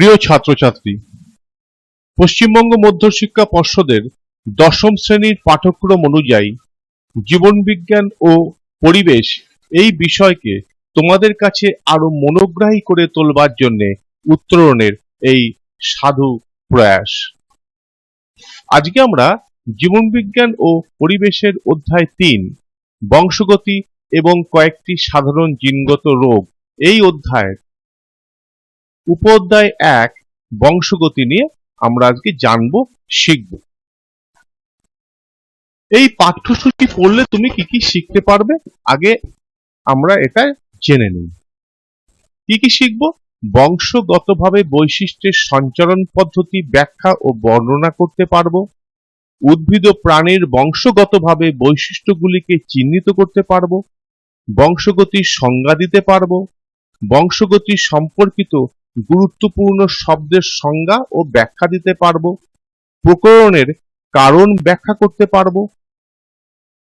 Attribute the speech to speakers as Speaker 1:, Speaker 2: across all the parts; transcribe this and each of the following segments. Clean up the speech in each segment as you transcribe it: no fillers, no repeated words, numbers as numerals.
Speaker 1: প্রিয় ছাত্রছাত্রী, পশ্চিমবঙ্গ মধ্যশিক্ষা পর্ষদের দশম শ্রেণীর পাঠ্যক্রম অনুযায়ী জীবনবিজ্ঞান ও পরিবেশ এই বিষয়কে তোমাদের কাছে আরো মনোগ্রাহী করে তোলবার জন্য উত্তরণের এই সাধু প্রয়াস। আজকে আমরা জীবনবিজ্ঞান ও পরিবেশের অধ্যায় ৩ বংশগতি এবং কয়েকটি সাধারণ জিনগত রোগ এই অধ্যায়ের উপঅধ্যায় ১ বংশগতি নিয়ে আমরা আজকে জানবো, শিখব। এই পাঠ্যসূচি পড়লে তুমি কি কি শিখতে পারবে আগে আমরা এটা জেনে নিই। কি কি শিখব? বংশগতভাবে বৈশিষ্ট্যের সঞ্চারণ পদ্ধতি ব্যাখ্যা ও বর্ণনা করতে পারবো। উদ্ভিদ ও প্রাণীর বংশগতভাবে বৈশিষ্ট্যগুলিকে চিহ্নিত করতে পারবো। বংশগতির সংজ্ঞা দিতে পারবো। বংশগতি সম্পর্কিত গুরুত্বপূর্ণ শব্দের সংজ্ঞা ও ব্যাখ্যা দিতে পারবো। প্রকরণের কারণ ব্যাখ্যা করতে পারবো।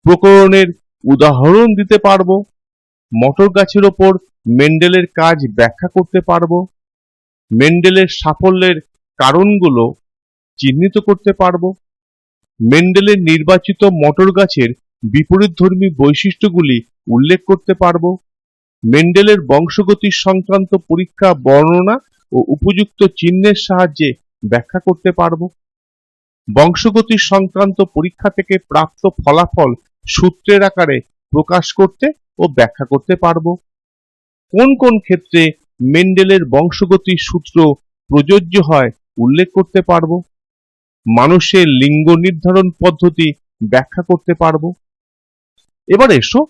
Speaker 1: প্রকরণের উদাহরণ দিতে পারবো। মটর গাছের ওপর মেন্ডেলের কাজ ব্যাখ্যা করতে পারবো। মেন্ডেলের সাফল্যের কারণগুলো চিহ্নিত করতে পারবো। মেন্ডেলের নির্বাচিত মটর গাছের বিপরীতধর্মী বৈশিষ্ট্যগুলি উল্লেখ করতে পারবো। মেন্ডেলের বংশগতি সংক্রান্ত পরীক্ষা বর্ণনা ও উপযুক্ত চিহ্নের সাহায্যে ব্যাখ্যা করতে পারবো। বংশগতি সংক্রান্ত পরীক্ষা থেকে প্রাপ্ত ফলাফল সূত্রের আকারে প্রকাশ করতে ও ব্যাখ্যা করতে পারবো। কোন কোন ক্ষেত্রে মেন্ডেলের বংশগতি সূত্র প্রযোজ্য হয় উল্লেখ করতে পারবো। মানুষের লিঙ্গ নির্ধারণ পদ্ধতি ব্যাখ্যা করতে পারবো। এবার এসো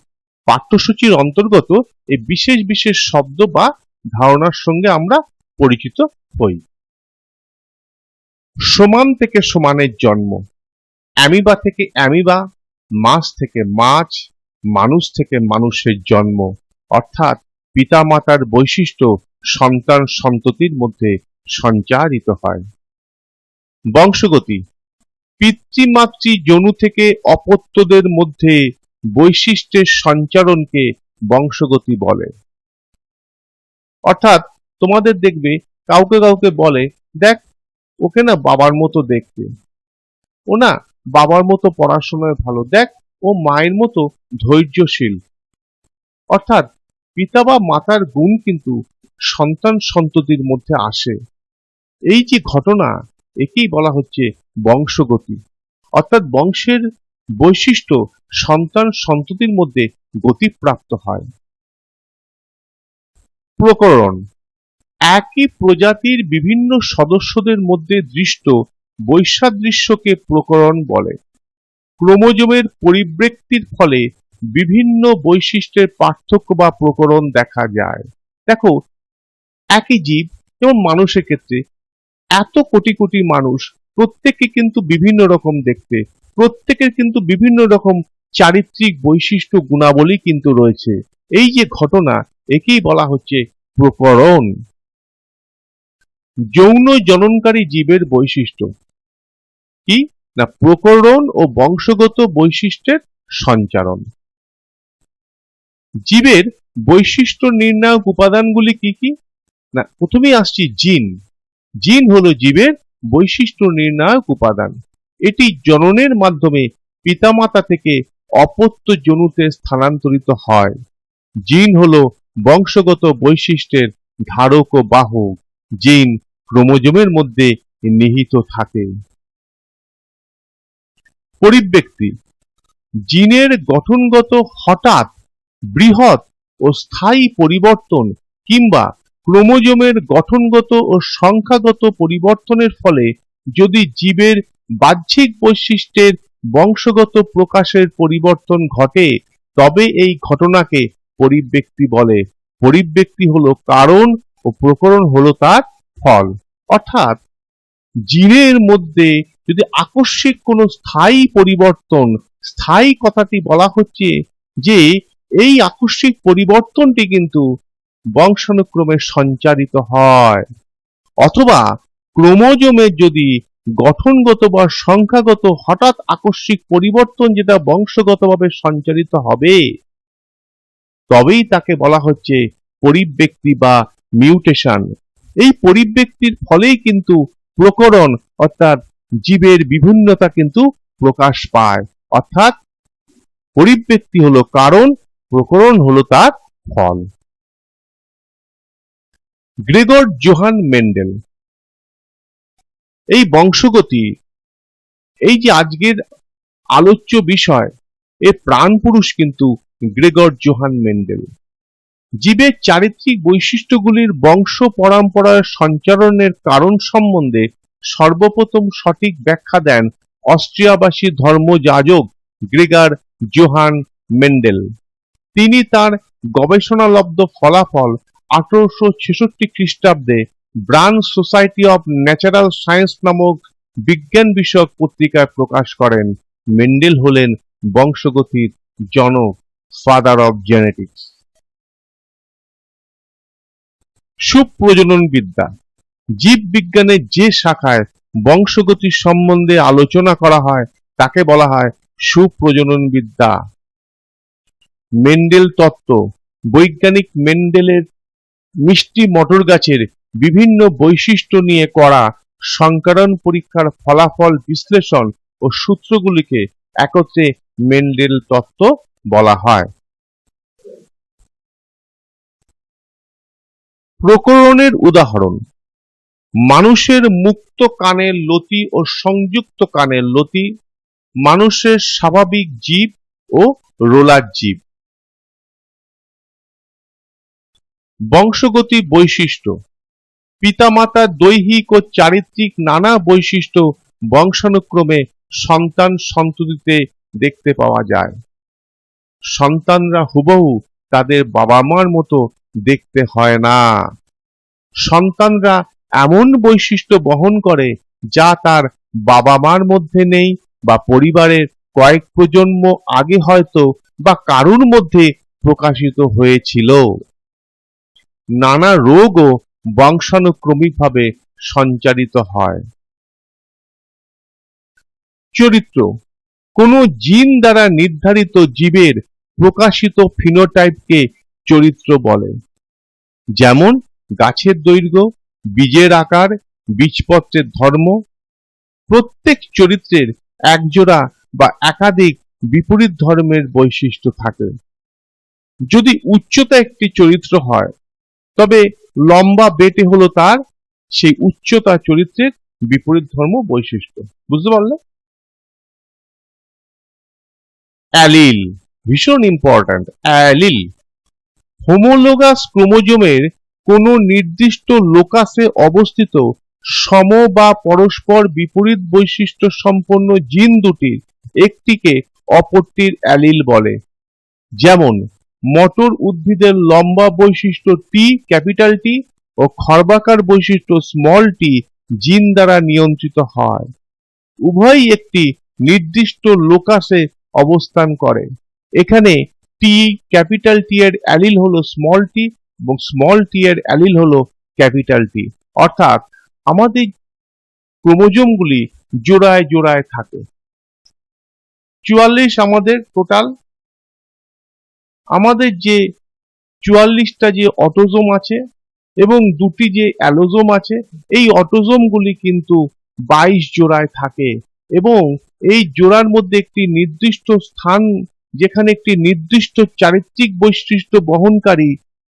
Speaker 1: পাঠ্যসূচির অন্তর্গত এই বিশেষ বিশেষ শব্দ বা ধারণার সঙ্গে আমরা পরিচিত হই। সমান থেকে সমানের জন্ম, অ্যামিবা থেকে অ্যামিবা, মাছ থেকে মাছ, মানুষ থেকে মানুষের জন্ম, অর্থাৎ পিতামাতার বৈশিষ্ট্য সন্তান সন্ততির মধ্যে সঞ্চারিত হয়। বংশগতি, পিতৃমাতৃ যনু থেকে অপত্যদের মধ্যে বৈশিষ্ট্যের সঞ্চারণকে বংশগতি বলে। অর্থাৎ তোমাদের দেখবে কাউকে কাউকে বলে, দেখ ওকে না বাবার মতো দেখতে, ও না বাবার মতো পড়াশোনায় ভালো, দেখ ও মায়ের মতো ধৈর্যশীল। অর্থাৎ পিতা বা মাতার গুণ কিন্তু সন্তান সন্ততির মধ্যে আসে। এই যে ঘটনা, একেই বলা হচ্ছে বংশগতি। অর্থাৎ বংশের বৈশিষ্ট্য সন্তান সন্ততির মধ্যে গতিপ্রাপ্ত হয়। প্রকরণ, একই প্রজাতির বিভিন্ন সদস্যদের মধ্যে দৃষ্ট বৈসাদৃশ্যকে প্রকরণ বলে। ক্রোমোজোমের পরিবৃক্তির ফলে বিভিন্ন বৈশিষ্ট্যের পার্থক্য বা প্রকরণ দেখা যায়। দেখো, একই জীব, যেমন মানুষের ক্ষেত্রে এত কোটি কোটি মানুষ, প্রত্যেকে কিন্তু বিভিন্ন রকম দেখতে, প্রত্যেকের কিন্তু বিভিন্ন রকম চারিত্রিক বৈশিষ্ট্য গুণাবলী কিন্তু রয়েছে। এই যে ঘটনা, একেই বলা হচ্ছে প্রকরণ। যৌন জননকারী জীবের বৈশিষ্ট্য কি না? প্রকরণ ও বংশগত বৈশিষ্ট্যের সঞ্চারণ। জীবের বৈশিষ্ট্য নির্ণায়ক উপাদানগুলি কি কি না? প্রথমেই আসছি জিন। জিন হলো জীবের বৈশিষ্ট্য নির্ণায়ক উপাদান। এটি জননের মাধ্যমে পিতামাতা থেকে অপত্য যনুতে স্থানান্তরিত হয়। জিন হলো বংশগত বৈশিষ্ট্যের ধারক ও বাহক। জিন ক্রোমোজোমের মধ্যে নিহিত থাকে। পরিব্যক্তি, জিনের গঠনগত হঠাৎ বৃহৎ ও স্থায়ী পরিবর্তন কিংবা ক্রোমোজোমের গঠনগত ও সংখ্যাগত পরিবর্তনের ফলে যদি জীবের বাহ্যিক বৈশিষ্ট্যের বংশগত প্রকাশের পরিবর্তন ঘটে, তবে এই ঘটনাকে পরিব্যক্তি বলে। পরিব্যক্তি হলো কারণ ও প্রকরণ হলো তার ফল। অর্থাৎ জিনের মধ্যে যদি আকস্মিক কোনো স্থায়ী পরিবর্তন, স্থায়ী কথাটি বলা হচ্ছে যে এই আকস্মিক পরিবর্তনটি কিন্তু বংশানুক্রমে সঞ্চারিত হয়। অথবা ক্রোমোজোমের যদি গঠনগত বা সংখ্যাগত হঠাৎ আকস্মিক পরিবর্তন যেটা বংশগতভাবে সঞ্চারিত হবে, তবেই তাকে বলা হচ্ছে পরিব্যক্তি বা মিউটেশন। এই পরিব্যক্তির ফলেই কিন্তু প্রকরণ অর্থাৎ জীবের বিভিন্নতা কিন্তু প্রকাশ পায়। অর্থাৎ পরিব্যক্তি হলো কারণ, প্রকরণ হলো তার ফল। গ্রেগর জোহান মেন্ডেল, এই বংশগতি, এই যে আজকের আলোচ্য বিষয়, এর প্রাণ পুরুষ কিন্তু গ্রেগর জোহান মেন্ডেল। জীবের চারিত্রিক বৈশিষ্ট্যগুলির বংশ পরম্পরার সঞ্চারণের কারণ সম্বন্ধে সর্বপ্রথম সঠিক ব্যাখ্যা দেন অস্ট্রিয়াবাসী ধর্মযাজক গ্রেগর জোহান মেন্ডেল। তিনি তার গবেষণালব্ধ ফলাফল 1866 খ্রিস্টাব্দে bran society of natural science নামক বিজ্ঞান বিষয়ক পত্রিকায় প্রকাশ করেন। মেন্ডেল হলেন বংশগতির জনক, ফাদার অফ জেনেটিক্স। সুপ্রজনন বিদ্যা, জীববিজ্ঞানের যে শাখায় বংশগতি সম্বন্ধে আলোচনা করা হয় তাকে বলা হয় সুপ্রজনন বিদ্যা। মেন্ডেল তত্ত্ব, বৈজ্ঞানিক মেন্ডেলের মিষ্টি মটর গাছের বিভিন্ন বৈশিষ্ট্য নিয়ে করা সংকরণ পরীক্ষার ফলাফল বিশ্লেষণ ও সূত্রগুলিকে একত্রে মেন্ডেল তত্ত্ব বলা হয়। প্রকরণের উদাহরণ: মানুষের মুক্ত কানের লতি ও সংযুক্ত কানের লতি, মানুষের স্বাভাবিক জীব ও রোলার জীব। বংশগতি বৈশিষ্ট্য: পিতামাতার দৈহিক ও চারিত্রিক নানা বৈশিষ্ট্য বংশানুক্রমে সন্তান সন্ততিতে দেখতে পাওয়া যায়। সন্তানরা হুবহু তাদের বাবা মার মতো দেখতে হয় না। সন্তানরা এমন বৈশিষ্ট্য বহন করে যা তার বাবা মার মধ্যে নেই, বা পরিবারের কয়েক প্রজন্ম আগে হয়তো বা কারুর মধ্যে প্রকাশিত হয়েছিল। নানা রোগও বংশানুক্রমিকভাবে সঞ্চারিত হয়। চরিত্র: কোনো জিন দ্বারা নির্ধারিত জীবের প্রকাশিত ফিনোটাইপকে চরিত্র বলে। যেমন গাছের দৈর্ঘ্য, বীজের আকার, বীজপত্রের ধর্ম। প্রত্যেক চরিত্রের একজোড়া বা একাধিক বিপরীত ধর্মের বৈশিষ্ট্য থাকে। যদি উচ্চতা একটি চরিত্র হয়, তবে লম্বা বেটে হলো তার সেই উচ্চতা চরিত্রের বিপরীত ধর্ম বৈশিষ্ট্য। বুঝতে পারলে? অ্যালিল, ভীষণ ইম্পর্ট্যান্ট। অ্যালিল হোমোলোগাস ক্রোমোজোমের কোন নির্দিষ্ট লোকাসে অবস্থিত সম বা পরস্পর বিপরীত বৈশিষ্ট্য সম্পন্ন জিন দুটির একটিকে অপরটির অ্যালিল বলে। যেমন মটর উদ্ভিদের লম্বা বৈশিষ্ট্য টি, ক্যাপিটাল টি, ও খর্বাকার বৈশিষ্ট্য স্মল টি জিন দ্বারা নিয়ন্ত্রিত হয়। উভয়ই একটি নির্দিষ্ট লোকাসে অবস্থান করে। এখানে টি, ক্যাপিটাল টি এর অ্যালিল হলো স্মল টি এবং স্মল টি এর অ্যালিল হলো ক্যাপিটাল টি। অর্থাৎ আমাদের ক্রোমোজোমগুলি জোড়ায় জোড়ায় থাকে। 44 আমাদের টোটাল। আমাদের যে 44টা যে অটোজোম আছে এবং দুটি যে অ্যালোজোম আছে, এই অটোজোমগুলি কিন্তু 22 জোড়ায় থাকে এবং এই জোড়ার মধ্যে একটি নির্দিষ্ট স্থান, যেখানে একটি নির্দিষ্ট চারিত্রিক বৈশিষ্ট্য বহনকারী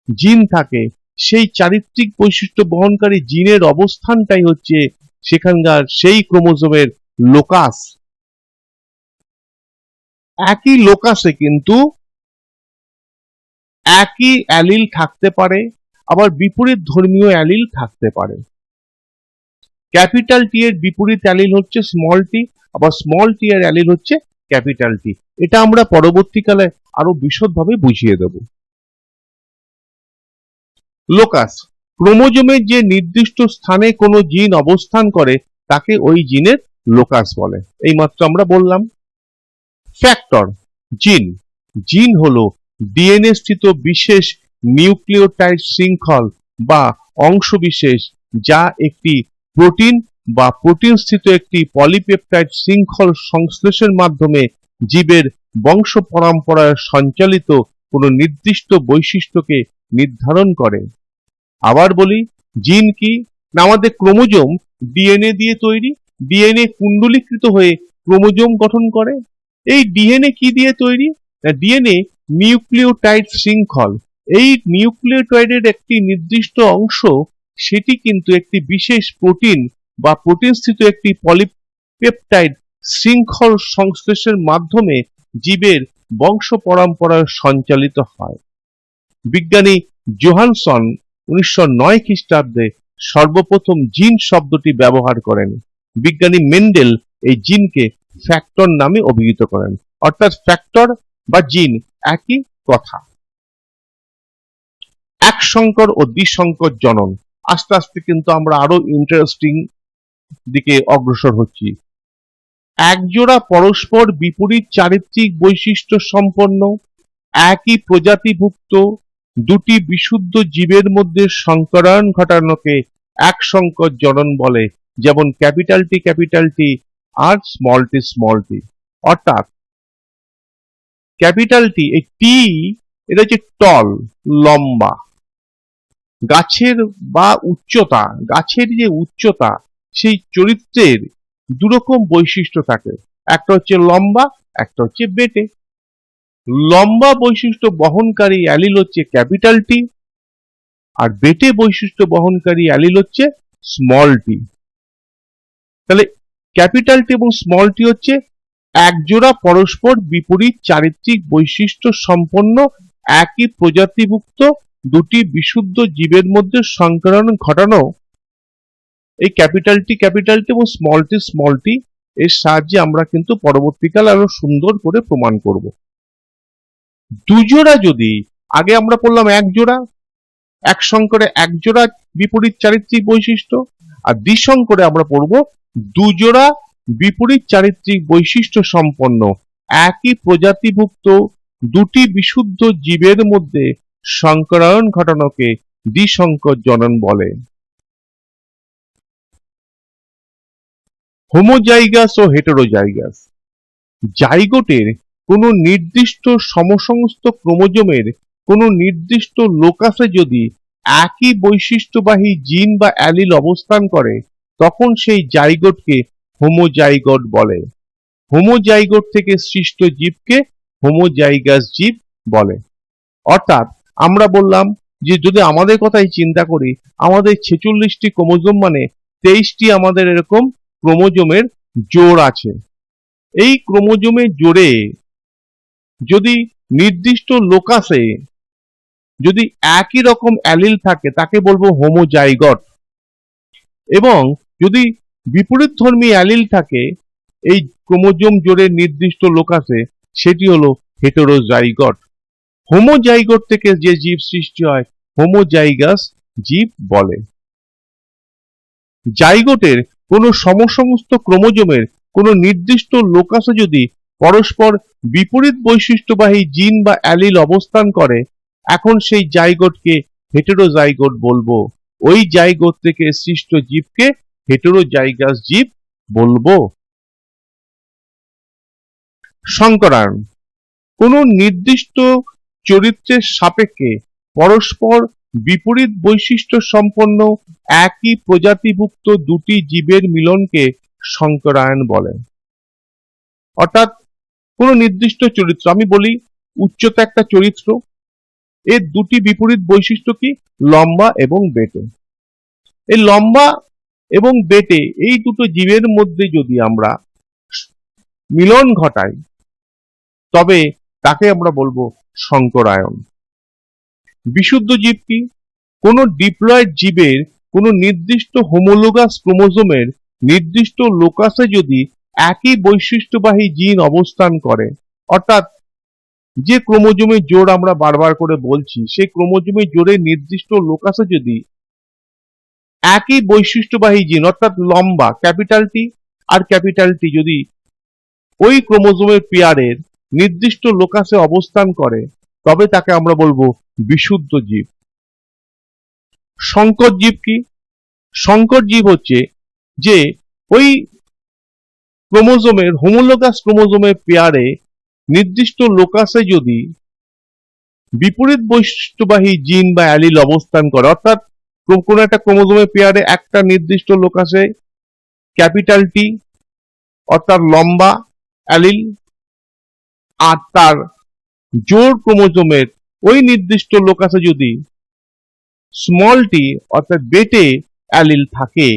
Speaker 1: জিন থাকে, সেই চারিত্রিক বৈশিষ্ট্য বহনকারী জিনের অবস্থানটাই হচ্ছে সেখানকার সেই ক্রোমোজোমের লোকাস। একই লোকাসে কিন্তু একই অ্যালিল থাকতে পারে, আবার বিপরীত ধর্মীয় অ্যালিল থাকতে পারে। ক্যাপিটাল টি এর বিপরীত অ্যালিল হচ্ছে স্মল টি, আবার স্মল টি এর অ্যালিল হচ্ছে ক্যাপিটাল টি। এটা আমরা পরবর্তীকালে আরো বিশদভাবে বুঝিয়ে দেব। লোকাস, ক্রোমোজোমের যে নির্দিষ্ট স্থানে কোনো জিন অবস্থান করে তাকে ওই জিনের লোকাস বলে। এইমাত্র আমরা বললাম। ফ্যাক্টর, জিন। জিন হলো ডিএনএ স্থিত বিশেষ নিউক্লিওটাইড শৃঙ্খল বা অংশবিশেষ, যা একটি প্রোটিন বা প্রোটিন স্থিত একটি পলিপেপটাইড শৃঙ্খল সংশ্লেষের মাধ্যমে জীবের বংশ পরম্পরায় সঞ্চালিত কোনো নির্দিষ্ট বৈশিষ্ট্যকে নির্ধারণ করে। আবার বলি, জিন কি না আমাদের ক্রোমোজোম ডিএনএ দিয়ে তৈরি। ডিএনএ কুণ্ডলীকৃত হয়ে ক্রোমোজোম গঠন করে। এই ডিএনএ কি দিয়ে তৈরি না ডিএনএ নিউক্লিওটাইড শৃঙ্খল। এই নিউক্লিওটাইডের একটি নির্দিষ্ট অংশ সেটি কিন্তু একটি বিশেষ প্রোটিন বা প্রোটিনস্থিত একটি পলিপেপটাইড শৃঙ্খল সংশ্লেষের মাধ্যমে জীবের বংশ পরম্পরায় সঞ্চালিত হয়। বিজ্ঞানী জোহানসন 1909 খ্রিস্টাব্দে সর্বপ্রথম জিন শব্দটি ব্যবহার করেন। বিজ্ঞানী মেন্ডেল এই জিনকে ফ্যাক্টর নামে অভিহিত করেন। অর্থাৎ ফ্যাক্টর বা জিন একই কথা। এক সংকর ও দ্বিসংকর জনন। আস্তে আস্তে কিন্তু আমরা আরো ইন্টারেস্টিং দিকে অগ্রসর হচ্ছি। একজোড়া পরস্পর বিপরীত চারিত্রিক বৈশিষ্ট্য সম্পন্ন একই প্রজাতিভুক্ত দুটি বিশুদ্ধ জীবের মধ্যে সংকরায়ন ঘটানোকে এক সংকর জনন বলে। যেমন ক্যাপিটাল টি আর স্মল টি। অর্থাৎ ক্যাপিটাল টি এই টি এটা হচ্ছে টল, লম্বা। গাছের বা উচ্চতা, গাছের যে উচ্চতা সেই চরিত্রের দুরকম বৈশিষ্ট্য থাকে। একটা হচ্ছে লম্বা, একটা হচ্ছে বেটে। লম্বা বৈশিষ্ট্য বহনকারী অ্যালিল হচ্ছে ক্যাপিটাল টি আর বেটে বৈশিষ্ট্য বহনকারী অ্যালিল হচ্ছে স্মল টি। তাহলে ক্যাপিটাল টি এবং স্মল টি হচ্ছে একজোড়া পরস্পর বিপরীত চারিত্রিক বৈশিষ্ট্য সম্পন্ন একই প্রজাতিভুক্ত দুটি বিশুদ্ধ জীবের মধ্যে সংকরণ ঘটানো। এই ক্যাপিটাল টি এবং স্মল টি এর সাহায্যে আমরা কিন্তু পরবর্তীকালে আরো সুন্দর করে প্রমাণ করব। দুজোড়া যদি, আগে আমরা পড়লাম এক জোড়া, এক সংকরে এক জোড়া বিপরীত চারিত্রিক বৈশিষ্ট্য, আর দ্বিসংকরে আমরা পড়ব দুজোড়া বিপরীত চারিত্রিক বৈশিষ্ট্য সম্পন্ন একই প্রজাতিভুক্ত দুটি বিশুদ্ধ জীবের মধ্যে সংকরায়ন ঘটানোকে দ্বিসংকর জনন বলে। হোমোজাইগাস ও হেটেরোজাইগাস। জাইগোটের কোন নির্দিষ্ট সমসংস্থ ক্রোমোজোমের কোন নির্দিষ্ট লোকাসে যদি একই বৈশিষ্ট্যবাহী জিন বা অ্যালিল অবস্থান করে তখন সেই জাইগোটকে হোমোজাইগোট বলে। হোমোজাইগোট থেকে সৃষ্ট জীবকে হোমোজাইগাস জীব বলে। অর্থাৎ আমরা বললাম যে যদি আমাদের কথাই চিন্তা করি, আমাদের 46টি ক্রোমোজোম মানে 23টি আমাদের এরকম ক্রোমোজোমের জোড় আছে। এই ক্রোমোজোমের জোড়ে যদি নির্দিষ্ট লোকাসে যদি একই রকম অ্যালিল থাকে তাকে বলবো হোমোজাইগট, এবং যদি বিপরীতধর্মী অ্যালিল থাকে এই ক্রোমোজোম জোড়ের নির্দিষ্ট লোকাসে সেটি হলো হেটেরোজাইগট। হোমোজাইগট থেকে যে জীব সৃষ্টি হয় হোমোজাইগাস জীব বলে। জাইগোটের কোন সমসমস্ত ক্রোমোজোমের কোন নির্দিষ্ট লোকাসে যদি পরস্পর বিপরীত বৈশিষ্ট্যবাহী জিন বা অ্যালিল অবস্থান করে এখন সেই জাইগোটকে হেটেরোজাইগোট বলবো। ওই জাইগোট থেকে সৃষ্ট জীবকে হেটেরোজাইগাস জীব বলবো। সংকরায়ন কোন নির্দিষ্ট চরিত্রের সাপেক্ষে পরস্পর বিপরীত বৈশিষ্ট্য সম্পন্ন একই প্রজাতিভুক্ত দুটি জীবের মিলনকে সংকরায়ন বলে। অর্থাৎ কোন নির্দিষ্ট চরিত্র, আমি বলি উচ্চতা একটা চরিত্র, এর দুটি বিপরীত বৈশিষ্ট্য কি লম্বা এবং বেটে। এই লম্বা এবং বেটে এই দুটো জীবের মধ্যে যদি আমরা মিলন ঘটাই তবে তাকে আমরা বলবো সংকরায়ন। বিশুদ্ধ জীব কি কোন ডিপ্লয়েড জীবের কোন নির্দিষ্ট হোমোলোগাস ক্রোমোজোমের নির্দিষ্ট লোকাসে যদি একই বৈশিষ্ট্যবাহী জিন অবস্থান করে, অর্থাৎ যে ক্রোমোজোমের জোড় আমরা বারবার করে বলছি সেই ক্রোমোজোমের জোড়ের নির্দিষ্ট লোকাসে যদি একই বৈশিষ্ট্যবাহী জিন অর্থাৎ লম্বা ক্যাপিটাল টি আর ক্যাপিটাল টি যদি ওই ক্রোমোজোমের পেয়ারের নির্দিষ্ট লোকাসে অবস্থান করে তবে তাকে আমরা বলবো বিশুদ্ধ জীব। সংকর জীব কি? সংকর জীব হচ্ছে যে ওই ক্রোমোজোমের হোমোলোগাস ক্রোমোজোমের পেয়ারে নির্দিষ্ট লোকাসে যদি বিপরীত বৈশিষ্ট্যবাহী জিন বা অ্যালিল অবস্থান করে, অর্থাৎ কোনো একটা ক্রোমোজোমের পেয়ারে একটা নির্দিষ্ট লোকাসে ক্যাপিটাল টি অর্থাৎ লম্বা অ্যালিল, আর তার জোড় ক্রোমোজোমের ওই নির্দিষ্ট লোকাসে যদি স্মল টি অর্থাৎ বেটে অ্যালিল থাকে,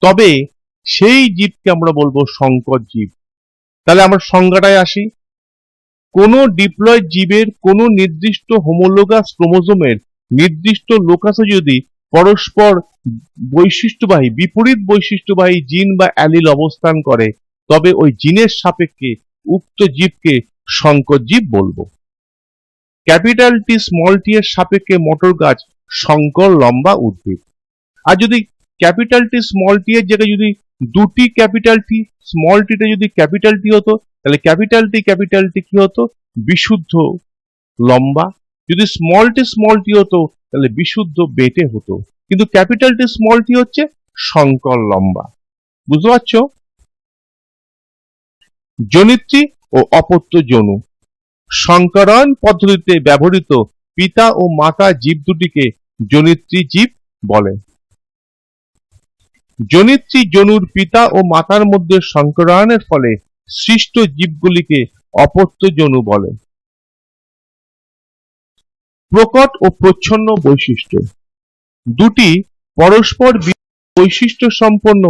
Speaker 1: তবে সেই জীবকে আমরা বলবো সংকর জীব। তাহলে আমরা সংজ্ঞাটায় আসি। কোন ডিপ্লয়েড জীবের কোন নির্দিষ্ট হোমোলোগাস ক্রোমোজোমের নির্দিষ্ট লোকাসে যদি পরস্পর বৈশিষ্ট্যবাহী বিপরীত বৈশিষ্ট্যবাহী জিন বা অ্যালিল অবস্থান করে, তবে ওই জিনের সাপেক্ষে উক্ত জীবকে সংকর জীব বলবো। ক্যাপিটাল টি স্মল টি এর সাপেক্ষে মটর গাছ সংকর লম্বা উদ্ভিদ। আর যদি ক্যাপিটাল টি স্মল টি এর জায়গায় যদি দুটি ক্যাপিটাল টি স্মল টিটা যদি ক্যাপিটাল টি হতো, তাহলে ক্যাপিটাল টি কি হতো? বিশুদ্ধ লম্বা। যদি স্মল টি হতো তাহলে বিশুদ্ধ বেটে হতো, কিন্তু ক্যাপিটাল টি স্মল টি হচ্ছে সংকর লম্বা। বুঝতে পারছো? জনিত্রী ও অপত্য জনু সংকরণ পদ্ধতিতে ব্যবহৃত পিতা ও মাতা জীব দুটিকে জনিত্রী জীব বলে। জনিত্রী জনুর পিতা ও মাতার মধ্যে সংকরায়নের ফলে সৃষ্ট জীবগুলিকে অপত্য জনু বলে। প্রকট ও প্রচ্ছন্ন বৈশিষ্ট্য। দুটি পরস্পর বৈশিষ্ট্য সম্পন্ন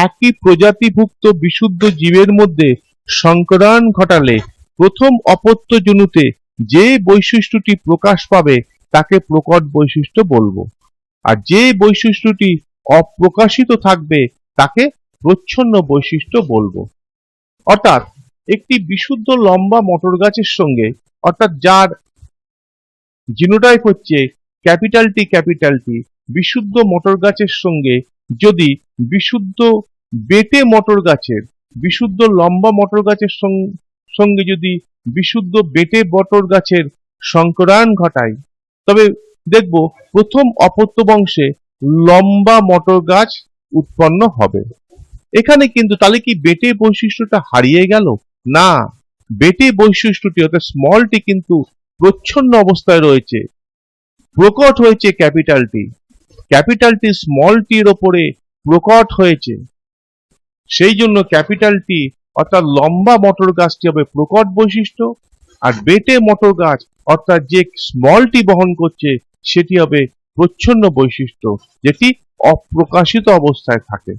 Speaker 1: একই প্রজাতিভুক্ত বিশুদ্ধ জীবের মধ্যে সংকরায়ন ঘটালে প্রথম অপত্য জনুতে যে বৈশিষ্ট্যটি প্রকাশ পাবে তাকে প্রকট বৈশিষ্ট্য বলবো, আর যে বৈশিষ্ট্যটি অপ্রকাশিত থাকবে তাকে প্রচ্ছন্ন বৈশিষ্ট্য বলবো। অর্থাৎ একটি বিশুদ্ধ লম্বা মটর গাছের সঙ্গে, অর্থাৎ যার জিনোটাইপ হচ্ছে ক্যাপিটাল টি বিশুদ্ধ মটর গাছের সঙ্গে যদি বিশুদ্ধ বেটে মটর গাছের বিশুদ্ধ লম্বা মটর গাছের সঙ্গে যদি বিশুদ্ধ বেটে মটর গাছের সংকরায়ন ঘটায়, তবে দেখব প্রথম অপত্য বংশে লম্বা মটর গাছ উৎপন্ন হবে। এখানে কিন্তু তাহলে কি বেটে বৈশিষ্ট্যটা হারিয়ে গেল? না, বেটে বৈশিষ্ট্যটি অর্থাৎ স্মল টি কিন্তু প্রচ্ছন্ন অবস্থায় রয়েছে, প্রকট হয়েছে ক্যাপিটাল টি স্মল টির ওপরে প্রকট হয়েছে। সেই জন্য ক্যাপিটাল টি অর্থাৎ লম্বা মটর গাছটি হবে প্রকট বৈশিষ্ট্য, আর বেটে মটর গাছ অর্থাৎ যে স্মল টি বহন করছে সেটি হবে প্রচ্ছন্ন বৈশিষ্ট্য, যেটি অপ্রকাশিত অবস্থায় থাকে।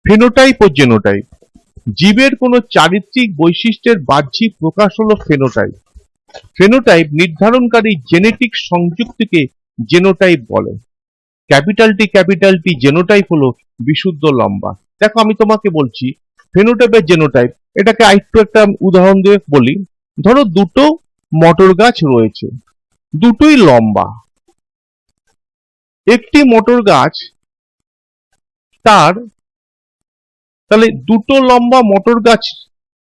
Speaker 1: ফেনোটাইপ ও জেনোটাইপ। জীবের কোন চারিত্রিক বৈশিষ্ট্যের বাহ্যিক প্রকাশ হলো ফেনোটাইপ। ফেনোটাইপ নির্ধারণকারী জেনেটিক সংযুক্তিকে জেনোটাইপ বলে। ক্যাপিটাল টি জেনোটাইপ হলো বিশুদ্ধ লম্বা। দেখো আমি তোমাকে বলছি ফেনোটাইপ আর জেনোটাইপ, এটাকে আরেকটু একটা উদাহরণ দিয়ে বলি। ধরো দুটো মটর গাছ রয়েছে, দুটোই লম্বা। একটি মটর গাছ তাহলে দুটো লম্বা মটর গাছ,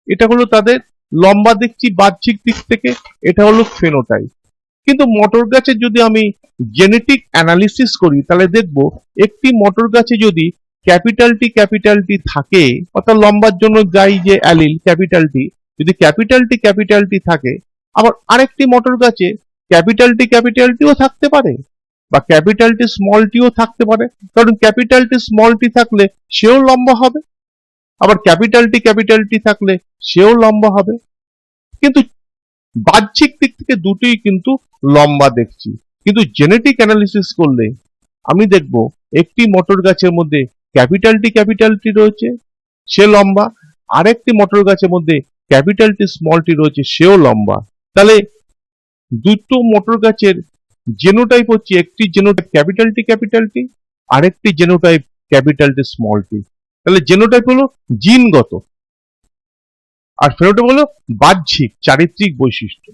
Speaker 1: এটা হলো তাদের লম্বা দেখছি বাহ্যিক দিক থেকে, এটা হলো ফেনোটাইপ। কিন্তু মটর গাছের যদি আমি জেনেটিক অ্যানালিসিস করি তাহলে দেখব একটি মটর গাছে যদি ক্যাপিটাল টি থাকে, অর্থাৎ লম্বার জন্য যাই যে অ্যালিল যদি ক্যাপিটাল টি থাকে, আবার আরেকটি মটর গাছে ক্যাপিটাল টিও থাকতে পারে বা ক্যাপিটাল টি স্মল টিও থাকতে পারে, কারণ ক্যাপিটাল টি স্মল টি থাকলে সেও লম্বা হবে, আবার ক্যাপিটাল টি থাকলে সেও লম্বা হবে। কিন্তু বাহ্যিক দিক থেকে দুটোই কিন্তু লম্বা দেখছি, কিন্তু জেনেটিক অ্যানালিসিস করলে আমি দেখব একটি মটর গাছের মধ্যে ক্যাপিটাল টি রয়েছে, সে লম্বা, আরেকটি মটর গাছের মধ্যে ক্যাপিটাল টি স্মল টি রয়েছে, সেও লম্বা। তাহলে দুটো মটর গাছের জেনোটাইপ হচ্ছে একটি জেনোটাইপ ক্যাপিটাল টি আরেকটি জেনোটাইপ ক্যাপিটাল টি স্মল টি। তাহলে জেনোটাইপ হলো জিনগত আর ফেনোটাইপ হলো বাহ্যিক চারিত্রিক বৈশিষ্ট্য।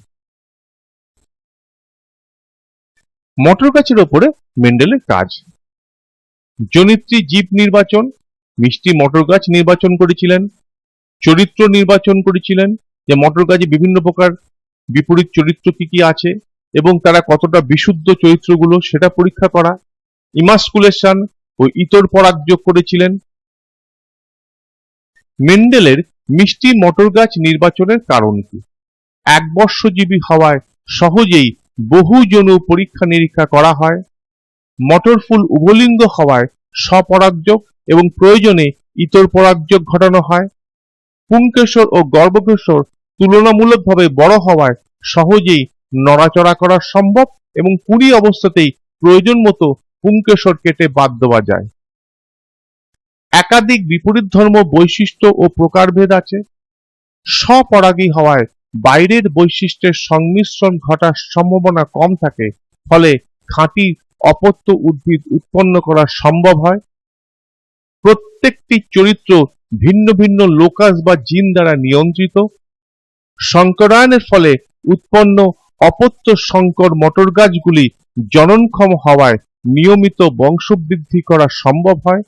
Speaker 1: মটর গাছের ওপরে মেন্ডেলের কাজ। জনিত্রী জীব নির্বাচন, মিষ্টি মটর গাছ নির্বাচন করেছিলেন। চরিত্র নির্বাচন করেছিলেন, যে মটর গাছে বিভিন্ন প্রকার বিপরীত চরিত্র কি কি আছে এবং তারা কতটা বিশুদ্ধ চরিত্রগুলো সেটা পরীক্ষা করা। ইমাস্কুলেশন ও ইতর পরাগ যোগ করেছিলেন। মেন্ডেলের মিষ্টি মটর গাছ নির্বাচনের কারণ কি? একবর্ষজীবী হওয়ায় সহজেই বহু যৌন পরীক্ষা নিরীক্ষা করা হয়। মটর ফুল উভলিঙ্গ হওয়ায় স্বপরাগযোগ এবং প্রয়োজনে ইতর পরাগযোগ ঘটানো হয়। পুংকেশর ও গর্ভকেশর তুলনামূলকভাবে বড় হওয়ায় সহজেই নড়াচড়া করা সম্ভব এবং কুড়ি অবস্থাতেই প্রয়োজন মতো পুংকেশর কেটে বাদ দেওয়া যায়। একাধিক বিপরীত ধর্ম বৈশিষ্ট্য ও প্রকারভেদ আছে। স্বপরাগী হওয়ায় বাইরের বৈশিষ্ট্যের সংমিশ্রণ ঘটার সম্ভাবনা কম থাকে, ফলে খাঁটি অপত্য উদ্ভিদ উৎপন্ন করা সম্ভব হয়। প্রত্যেকটি চরিত্র ভিন্ন ভিন্ন লোকাস বা জিন দ্বারা নিয়ন্ত্রিত। সংকরায়নের ফলে উৎপন্ন অপত্য সংকর মটর গাছগুলি জননক্ষম হওয়ায় নিয়মিত বংশবৃদ্ধি করা সম্ভব হয়।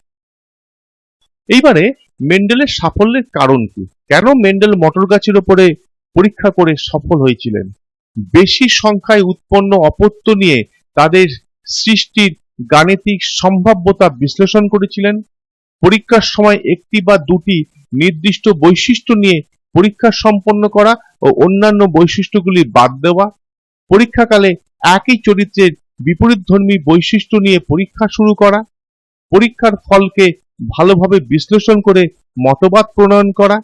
Speaker 1: এইবারে মেন্ডেলের সাফল্যের কারণ কি? কেন মেন্ডেল মটর গাছের উপরে পরীক্ষা করে সফল হয়েছিলেন? বেশি সংখ্যায় উৎপন্ন অপত্য নিয়ে তাদের সৃষ্টির গাণিতিক সম্ভাব্যতা বিশ্লেষণ করেছিলেন। পরীক্ষার সময় একটি বা দুটি নির্দিষ্ট বৈশিষ্ট্য নিয়ে পরীক্ষা সম্পন্ন করা ও অন্যান্য বৈশিষ্ট্যগুলি বাদ দেওয়া। পরীক্ষাকালে একই চরিত্রের বিপরীতধর্মী বৈশিষ্ট্য নিয়ে পরীক্ষা শুরু করা। পরীক্ষার ফলকে ভালোভাবে বিশ্লেষণ করে মতবাদ প্রণয়ন করা।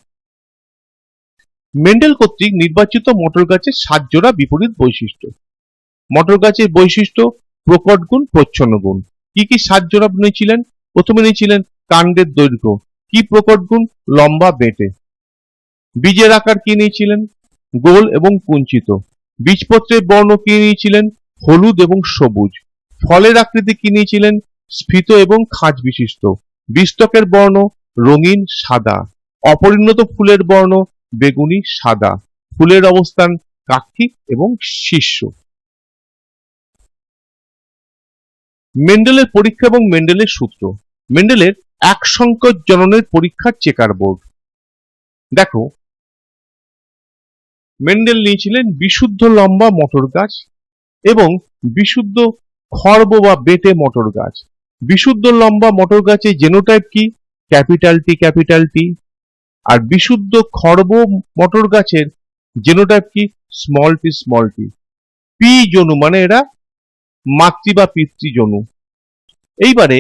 Speaker 1: মেন্ডেল কর্তৃক নির্বাচিত মটর গাছের 7 জোড়া বিপরীত বৈশিষ্ট্য। মটর গাছের বৈশিষ্ট্য প্রকট গুণ, প্রচ্ছন্ন গুণ। কি কি 7 জোড়া নিয়েছিলেন? প্রথমে নিয়েছিলেন কাণ্ডের দৈর্ঘ্য। কি প্রকট গুণ? লম্বা বেঁটে। বীজের আকার কি নিয়েছিলেন? গোল এবং কুঞ্চিত। বীজপত্রের বর্ণ কি নিয়েছিলেন? হলুদ এবং সবুজ। ফলের আকৃতি কি নিয়েছিলেন? স্ফীত এবং খাঁজ বিশিষ্ট। বীজত্বকের বর্ণ রঙিন সাদা। অপরিণত ফুলের বর্ণ বেগুনি সাদা। ফুলের অবস্থান কাক্ষী এবং শীর্ষ। মেন্ডেলের পরীক্ষা এবং মেন্ডেলের সূত্র। মেন্ডেলের এক সংকর জননের পরীক্ষার চেকার বোর্ড। দেখো, মেন্ডেল নিয়েছিলেন বিশুদ্ধ লম্বা মটর গাছ এবং বিশুদ্ধ খর্ব বা বেটে মটর গাছ। বিশুদ্ধ লম্বা মটর গাছের জেনোটাইপ কি? ক্যাপিটাল টি ক্যাপিটাল টি। আর বিশুদ্ধ খর্ব মটর গাছের জেনোটাইপ কি? স্মল টি স্মল টি। পি জনু মানে এরা মাতৃ বা পিতৃ জনু। এইবারে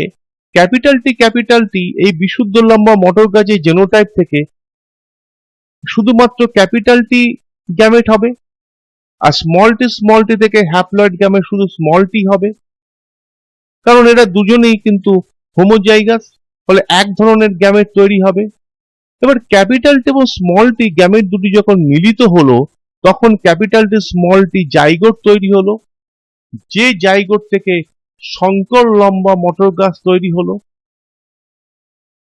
Speaker 1: ক্যাপিটাল টি এই বিশুদ্ধ লম্বা মটর গাছের জেনোটাইপ থেকে শুধুমাত্র ক্যাপিটাল টি গ্যামেট হবে, আর স্মল টি থেকে হ্যাপ্লয়েড গ্যামেট শুধু স্মল টি হবে। কারণ এরা দুজনেই কিন্তু হোমোজাইগাস, ফলে এক ধরনের গ্যামেট তৈরি হবে। এবার ক্যাপিটাল টি এবং স্মল টি গ্যামেট দুটি যখন মিলিত হলো, তখন ক্যাপিটাল টি স্মল টি জাইগোট তৈরি হলো। যে জাইগোট থেকে সংকর লম্বা মটর গাছ তৈরি হলো।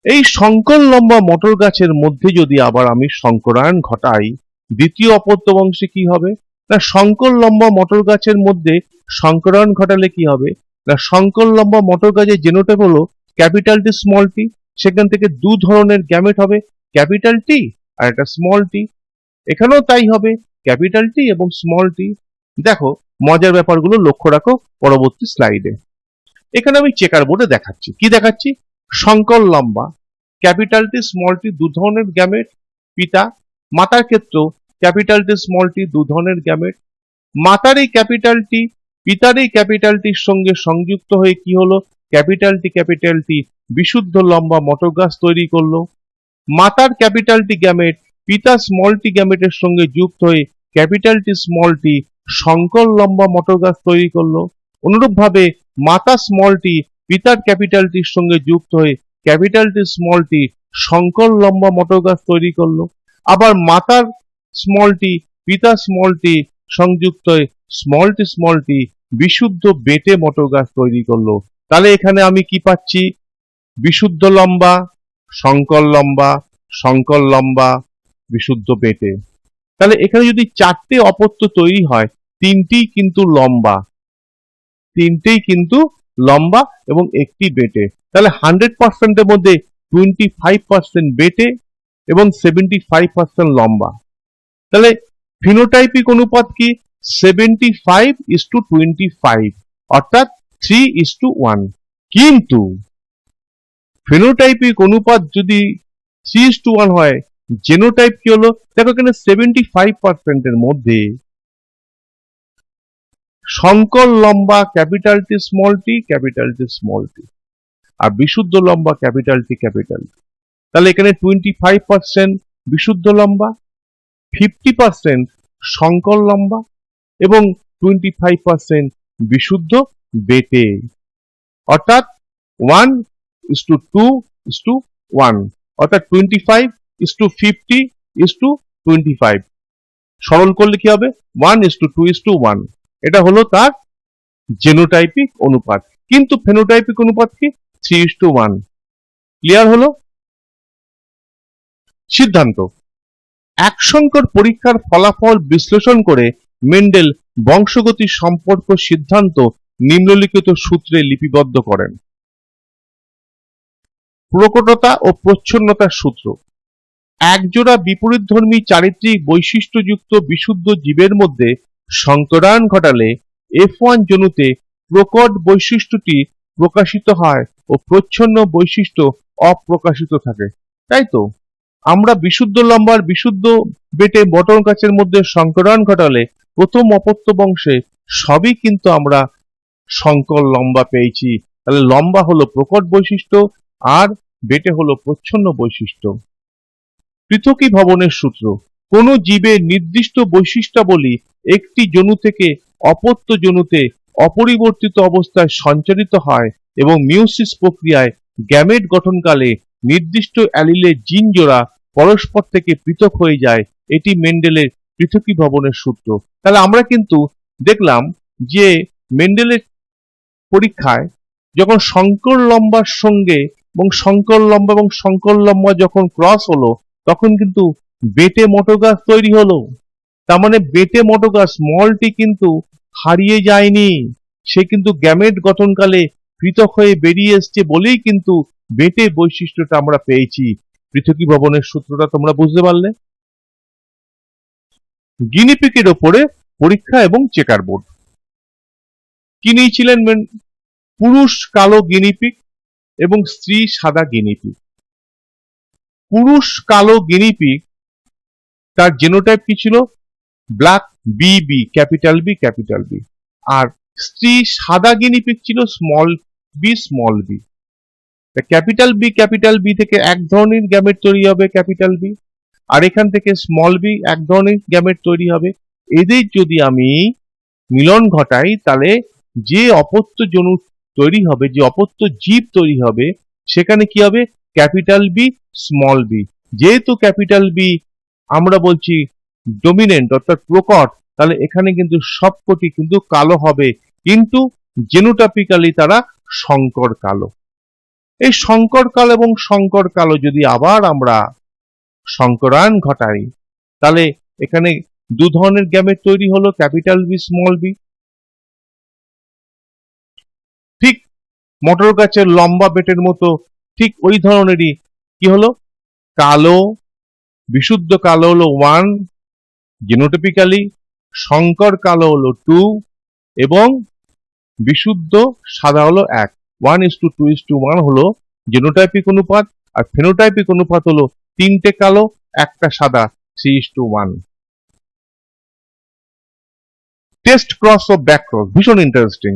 Speaker 1: এই সংকর লম্বা মটর গাছের মধ্যে যদি আবার আমি সংকরায়ন ঘটাই, দ্বিতীয় অপত্য বংশে কি হবে না, সংকর লম্বা মটর গাছের মধ্যে সংকরায়ন ঘটালে কি হবে না, সংকর লম্বা মটর গাছের জেনোটাইপ হলো ক্যাপিটাল টি স্মল টি। সেখান থেকে দু ধরনের গ্যামেট হবে, ক্যাপিটাল টি আর একটা স্মল টি। এখানেও তাই হবে, ক্যাপিটাল টি এবং স্মল টি। দেখো, মজার ব্যাপারগুলো লক্ষ্য রাখো পরবর্তী স্লাইডে। এখানে আমি চেকার বোর্ডে দেখাচ্ছি। কি দেখাচ্ছি? সংকর লম্বা ক্যাপিটাল টি স্মল টি দু ধরনের গ্যামেট। পিতা মাতার ক্ষেত্রেও ক্যাপিটাল টি স্মল টি দু ধরনের গ্যামেট। মাতার এই ক্যাপিটাল টি পিতার এই ক্যাপিটাল টির সঙ্গে সংযুক্ত হয়ে কি হলো? ক্যাপিটাল টি বিশুদ্ধ লম্বা মটর গাছ তৈরি করলো। মাতার ক্যাপিটাল টি গ্যামেট পিতা স্মল টি গ্যামেটের সঙ্গে যুক্ত হয়ে ক্যাপিটাল টি স্মল টি সংকর লম্বা মটর গাছ তৈরি করলো। অনুরূপভাবে মাতা স্মল টি পিতার ক্যাপিটাল টির সঙ্গে যুক্ত হয়ে ক্যাপিটাল টি স্মল টি সংকর লম্বা মটর গাছ তৈরি করলো। আবার মাতার স্মল টি পিতা স্মল টি সংযুক্ত হয়ে স্মল টি বিশুদ্ধ বেটে মটর গাছ তৈরি করলো। তাহলে এখানে আমি কি পাচ্ছি? বিশুদ্ধ লম্বা, সংকর লম্বা, বিশুদ্ধ বেটে। তাহলে এখানে যদি 4টে অপত্য তৈরি হয়, তিনটেই কিন্তু লম্বা এবং একটি বেটে। তাহলে 100% এর মধ্যে 25% বেটে এবং 75% লম্বা। তাহলে ফিনোটাইপিক অনুপাত কি? 75:25, অর্থাৎ 3:1। কিন্তু ফিনোটাইপিক অনুপাত যদি 3:1 হয়, জেনোটাইপ কি হলো? দেখো এখানে 75% এর মধ্যে সংকর লম্বা capital T small T capital T small T, আর বিশুদ্ধ লম্বা ক্যাপিটাল টি ক্যাপিটাল টি। তাহলে এখানে 25% বিশুদ্ধ লম্বা, 50% সংকর লম্বা এবং 25% বিশুদ্ধ বেটে, অর্থাৎ 1:2:1, অর্থাৎ 25:50:25। সরল করলে কি হবে? 1:2:1। এটা হলো তার জেনোটাইপিক অনুপাত। কিন্তু ফেনোটাইপিক অনুপাত কি? 3:1। ক্লিয়ার হলো? সিদ্ধান্ত: এক সংকর পরীক্ষার ফলাফল বিশ্লেষণ করে মেন্ডেল বংশগতির সম্পর্ক সিদ্ধান্ত নিম্নলিখিত সূত্রে লিপিবদ্ধ করেন। প্রকটতা ও প্রচ্ছন্নতার সূত্র: একজোড়া বিপরীতধর্মী চারিত্রিক বৈশিষ্ট্যযুক্ত বিশুদ্ধ জীবের মধ্যে সংকরায়ন ঘটালে F1 জনুতে প্রকট বৈশিষ্ট্যটি প্রকাশিত হয় ও প্রচ্ছন্ন বৈশিষ্ট্য অপ্রকাশিত থাকে। তাই তো আমরা বিশুদ্ধ লম্বার বিশুদ্ধ বেটে বটন গাছের মধ্যে সংকরায়ন ঘটালে প্রথম অপত্য বংশে সবই কিন্তু আমরা সংকর লম্বা পেয়েছি। তাহলে লম্বা হলো প্রকট বৈশিষ্ট্য আর বেটে হলো প্রচ্ছন্ন বৈশিষ্ট্য। পৃথকীভবনের সূত্র: কোন জীবের নির্দিষ্ট বৈশিষ্ট্যাবলী একটি জনু থেকে অপত্য জনুতে অপরিবর্তিত অবস্থায় সঞ্চারিত হয় এবং মিউসিস প্রক্রিয়ায় গ্যামেট গঠনকালে নির্দিষ্ট অ্যালিলের জিন জোড়া পরস্পর থেকে পৃথক হয়ে যায়, এটি মেন্ডেলের পৃথকীভবনের সূত্র। তাহলে আমরা কিন্তু দেখলাম যে মেন্ডেলের পরীক্ষায় যখন সংকর লম্বার সঙ্গে এবং সংকর লম্বা যখন ক্রস হলো তখন কিন্তু বেটে মটরগাছ তৈরি হলো। তার মানে বেটে মটরগাছ স্মল টি কিন্তু হারিয়ে যায়নি, সে কিন্তু গ্যামেট গঠনকালে পৃথক হয়ে বেরিয়ে এসছে বলেই কিন্তু বেটে বৈশিষ্ট্যটা আমরা পেয়েছি। পৃথকীভবনের সূত্রটা তোমরা বুঝতে পারলে। গিনিপিকের ওপরে পরীক্ষা এবং চেকার বোর্ড। কি নিয়েছিলেন? পুরুষ কালো গিনিপিক এবং স্ত্রী সাদা গিনিপিক। পুরুষ কালো গিনিপিক তার জেনোটাইপ কি ছিল? Black BB, capital B capital B. আর স্ত্রী সাদা গিনিপিক ছিল small B small B. Capital B থেকে এক ধরনের গ্যামেট তৈরি হবে ক্যাপিটাল বি, আর এখান থেকে স্মল বি এক ধরনের গ্যামেট তৈরি হবে। এদের যদি আমি মিলন ঘটাই তাহলে যে অপত্য জনু তৈরি হবে, যে অপত্য জীব তৈরি হবে, সেখানে কি হবে? Capital B small b. যেহেতু ক্যাপিটাল বি আমরা বলছি ডমিনেন্ট অর্থাৎ প্রকট, তাহলে এখানে কিন্তু সবকটি কিন্তু কালো হবে, কিন্তু জেনোটাইপিক্যালি তারা সংকর কালো। এই সংকর কালো এবং সংকর কালো যদি আবার আমরা সংকরায়ন ঘটাই তাহলে এখানে দু ধরনের গ্যামেট তৈরি হলো, ক্যাপিটাল বি স্মল বি। ঠিক মটর গাছের লম্বা বেটের মতো ঠিক ওই ধরনেরই কি হলো? কালো, বিশুদ্ধ কালো হলো 1 জেনোটাইপিক্যালি, সংকর কালো হলো 2 এবং বিশুদ্ধ সাদা হলো 1। 1:2:1 হলো জেনোটাইপিক অনুপাত, আর ফেনোটাইপিক অনুপাত হলো 3টে কালো একটা সাদা 3:1। টেস্ট ক্রস ও ব্যাক ক্রস ভীষণ ইন্টারেস্টিং।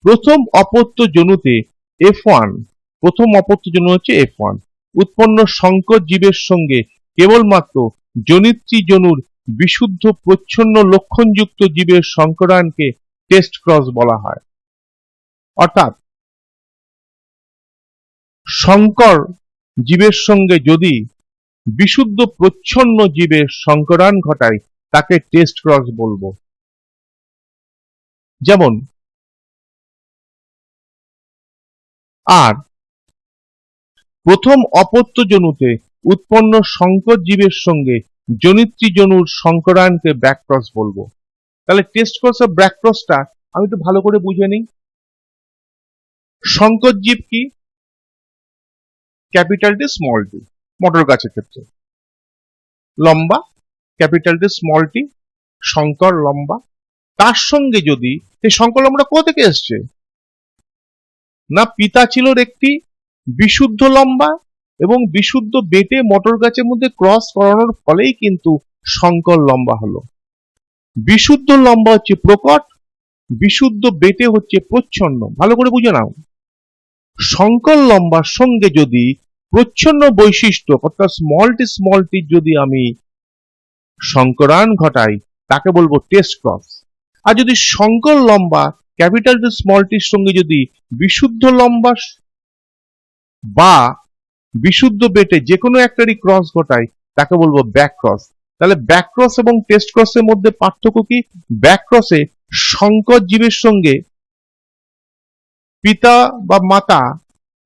Speaker 1: প্রথম অপত্য জনুতে F1, প্রথম অপত্য জনু হচ্ছে F1 উৎপন্ন সংকর জীবের সঙ্গে কেবলমাত্র জনিত্রী জনুর বিশুদ্ধ প্রচ্ছন্ন লক্ষণযুক্ত জীবের সংকরায়নকে টেস্ট ক্রস বলা হয়। অর্থাৎ সংকর জীবের সঙ্গে যদি বিশুদ্ধ প্রচ্ছন্ন জীবের সংকরায়ন ঘটায় তাকে টেস্ট ক্রস বলবো। যেমন আর প্রথম অপত্য জনুতে উৎপন্ন সংকর জীবের সঙ্গে জনিত্রী জনুর সংকরায়নকে ব্যাক ক্রস বলবো। তাহলে টেস্ট ক্রস আর ব্যাক ক্রসটা আমি একটু ভালো করে বুঝে নিই। সংকর জীব কি? ক্যাপিটাল টি স্মল টি মটর গাছের ক্ষেত্রে, লম্বা ক্যাপিটাল টি স্মল টি, সংকর লম্বা। তার সঙ্গে যদি এই সংকর লম্বাটা কোথা থেকে এসছে? না, পিতা ছিল একটি বিশুদ্ধ লম্বা এবং বিশুদ্ধ বেটে মটর গাছের মধ্যে ক্রস করানোর ফলেই কিন্তু সংকর লম্বা হলো। বিশুদ্ধ লম্বা হচ্ছে প্রকট, বিশুদ্ধ বেটে হচ্ছে প্রচ্ছন্ন। ভালো করে বুঝে নাও, সংকর লম্বার সঙ্গে যদি প্রচ্ছন্ন বৈশিষ্ট্য অর্থাৎ স্মল টি যদি আমি সংকরায়ন ঘটাই তাকে বলবো টেস্ট ক্রস। আর যদি সংকর লম্বা ক্যাপিটাল টু স্মল টির সঙ্গে যদি বিশুদ্ধ লম্বা বা বিশুদ্ধ বেটে যে কোনো একটারই ক্রস ঘটাই তাকে বলবো ব্যাক ক্রস। তাহলে ব্যাক ক্রস এবং টেস্ট ক্রসের মধ্যে পার্থক্য কি? ব্যাক ক্রসে সংকর জীবের সঙ্গে পিতা বা মাতা,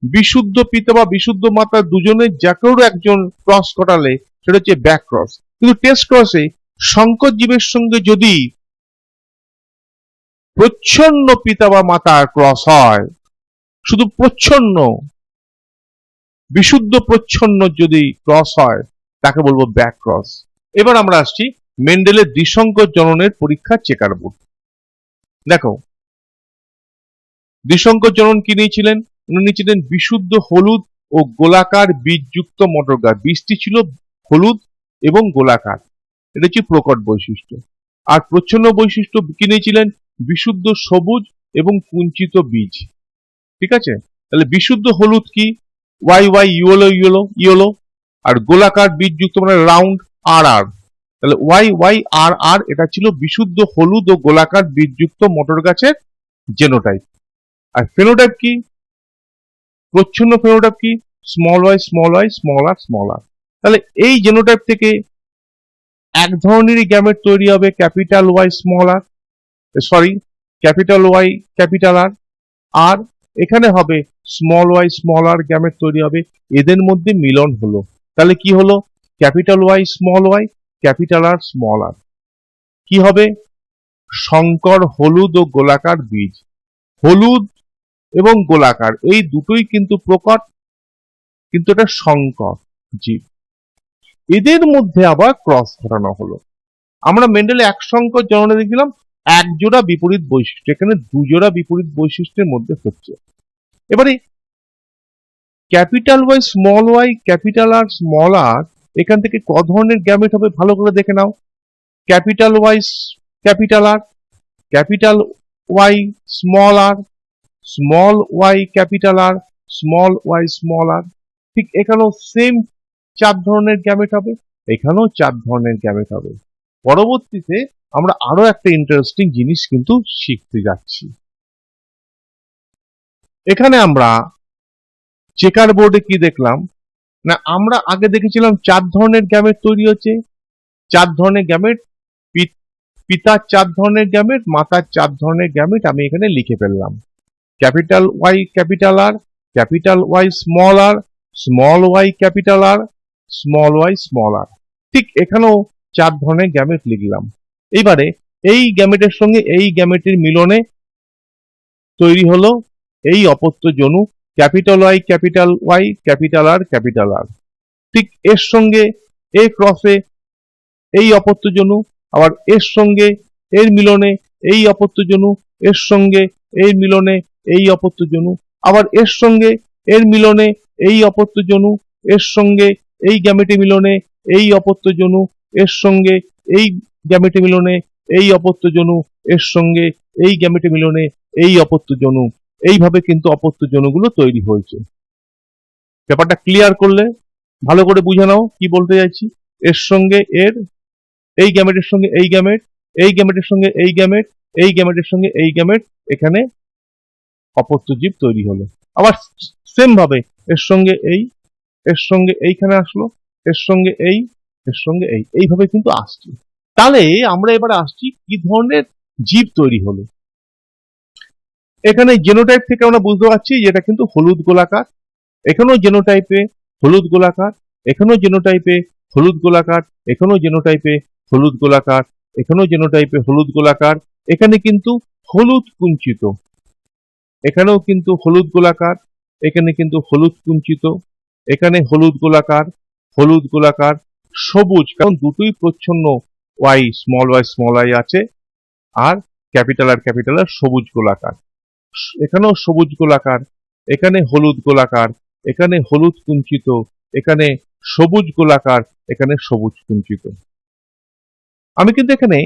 Speaker 1: বিশুদ্ধ পিতা বা বিশুদ্ধ মাতা দুজনের যে কারো একজন ক্রস ঘটালে সেটা হচ্ছে ব্যাক ক্রস। কিন্তু টেস্ট ক্রসে সংকর জীবের সঙ্গে যদি প্রচ্ছন্ন পিতা বা মাতার ক্রস হয়, শুধু প্রচ্ছন্ন বিশুদ্ধ প্রচ্ছন্ন যদি ক্রস হয় তাকে বলবো ব্যাক ক্রস। এবার আমরা আসছি মেন্ডেলের দ্বিসংকর জননের পরীক্ষা চেকার বোর্ড। দেখো, দ্বিসংকর জনন কি নিয়েছিলেন? উনি নিয়েছিলেন বিশুদ্ধ হলুদ ও গোলাকার বীজযুক্ত মটর গাছ। বীজটি ছিল হলুদ এবং গোলাকার, এটা হচ্ছে প্রকট বৈশিষ্ট্য। আর প্রচ্ছন্ন বৈশিষ্ট্য কি নিয়েছিলেন? বিশুদ্ধ সবুজ এবং কুঞ্চিত বীজ। ঠিক আছে, তাহলে বিশুদ্ধ হলুদ কি? Y Y yellow yellow yellow, আর গোলাকার বীজযুক্ত মানে রাউন্ড আর আর। তাহলে ওয়াই ওয়াই আর আর এটা ছিল বিশুদ্ধ হলুদ ও গোলাকার বীজযুক্ত মটর গাছের জেনোটাইপ। আর ফেনোটাইপ কি? প্রচ্ছন্ন ফেনোটাইপ কি? Small Y small Y small R small R. তাহলে এই জেনোটাইপ থেকে এক ধরনেরই গ্যামেট তৈরি হবে capital Y small R, sorry capital Y capital R, আর এখানে হবে small Y small R gamete তৈরি হবে। এদের মধ্যে মিলন হলো, তাহলে কি হলো? Capital Y small Y capital R small R. কি হবে? সংকর হলুদ ও গোলাকার বীজ। হলুদ এবং গোলাকার এই দুটোই কিন্তু প্রকট, কিন্তু এটা সংকর জীব। এদের মধ্যে আবার ক্রস ঘটানো হলো। আমরা মেন্ডেলে এক সংকর জননে দেখলাম এক জোড়া বিপরীত বৈশিষ্ট্য, এখানে দুজোড়া বিপরীত বৈশিষ্ট্যের মধ্যে হচ্ছে। এবারে capital Y capital R small R, এখান থেকে ক ধরনের গ্যামেট হবে ভালো করে দেখে নাও। Capital Y capital R, capital Y small R, small Y capital R, small Y small R. ঠিক এখানেও সেম 4 ধরনের গ্যামেট হবে, এখানেও 4 ধরনের গ্যামেট হবে। পরবর্তীতে আমরা আরো একটা ইন্টারেস্টিং জিনিস কিন্তু শিখতে যাচ্ছি। এখানে আমরা চেকার বোর্ডে কি দেখলাম না, আমরা আগে দেখেছিলাম 4 ধরনের গ্যামেট তৈরি হচ্ছে। 4 ধরনের গ্যামেট, পিতার 4 ধরনের গ্যামেট, মাতার 4 ধরনের গ্যামেট আমি এখানে লিখে ফেললাম। Capital Y capital R, capital Y small R, small Y capital R, small Y small R. ঠিক এখানেও 4 ধরনের গ্যামেট লিখলাম। এইবারে এই গ্যামেটের সঙ্গে এই গ্যামেটের মিলনে তৈরি হলো এই অপত্য জনু capital Y capital Y capital R capital R. ঠিক এর সঙ্গে এ ক্রসে এই অপত্য জনু, আবার এর সঙ্গে এর মিলনে এই অপত্য জনু, এর সঙ্গে এর মিলনে এই অপত্য জনু, আবার এর সঙ্গে এর মিলনে এই অপত্য জনু, এর সঙ্গে এই গ্যামেটে মিলনে এই অপত্য জনু, এর সঙ্গে এই গ্যামেটে মিলনে এই অপত্য জনু, এর সঙ্গে এই গ্যামেটে মিলনে এই অপত্য জনু। এইভাবে কিন্তু অপত্য জনুগুলো তৈরি হয়েছে। ব্যাপারটা ক্লিয়ার করলে ভালো করে বুঝে নাও কি বলতে চাইছি। এর সঙ্গে এর, এই গ্যামেটের সঙ্গে এই গ্যামেট, এই গ্যামেটের সঙ্গে এই গ্যামেট, এই গ্যামেটের সঙ্গে এই গ্যামেট, এখানে অপত্য জীব তৈরি হলো। আবার সেম ভাবে এর সঙ্গে এই, এর সঙ্গে এইখানে আসলো, এর সঙ্গে এই, এর সঙ্গে এই, এইভাবে কিন্তু আসছে। তাহলে আমরা এবারে আসছি কি ধরনের জীব তৈরি হলো। এখানে জেনোটাইপ থেকে আমরা বুঝতে পারছি যেটা কিন্তু হলুদ গোলাকার, এখানেও জেনোটাইপে হলুদ গোলাকার, এখানেও জেনোটাইপে হলুদ গোলাকার, এখানেও জেনোটাইপে হলুদ গোলাকার, এখানেও জেনোটাইপে হলুদ গোলাকার। এখানে কিন্তু হলুদ কুঞ্চিত, এখানেও কিন্তু হলুদ গোলাকার, এখানে কিন্তু হলুদ কুঞ্চিত, এখানে হলুদ গোলাকার, হলুদ গোলাকার, সবুজ, কারণ দুটোই প্রচ্ছন্ন ওয়াই স্মল ওয়াই আছে, আর ক্যাপিটাল আর সবুজ গোলাকার। এখানেও সবুজ গোলাকার, এখানে হলুদ গোলাকার, এখানে হলুদ কুঞ্চিত, এখানে সবুজ গোলাকার, এখানে সবুজ কুঞ্চিত। আমি কিন্তু এখানে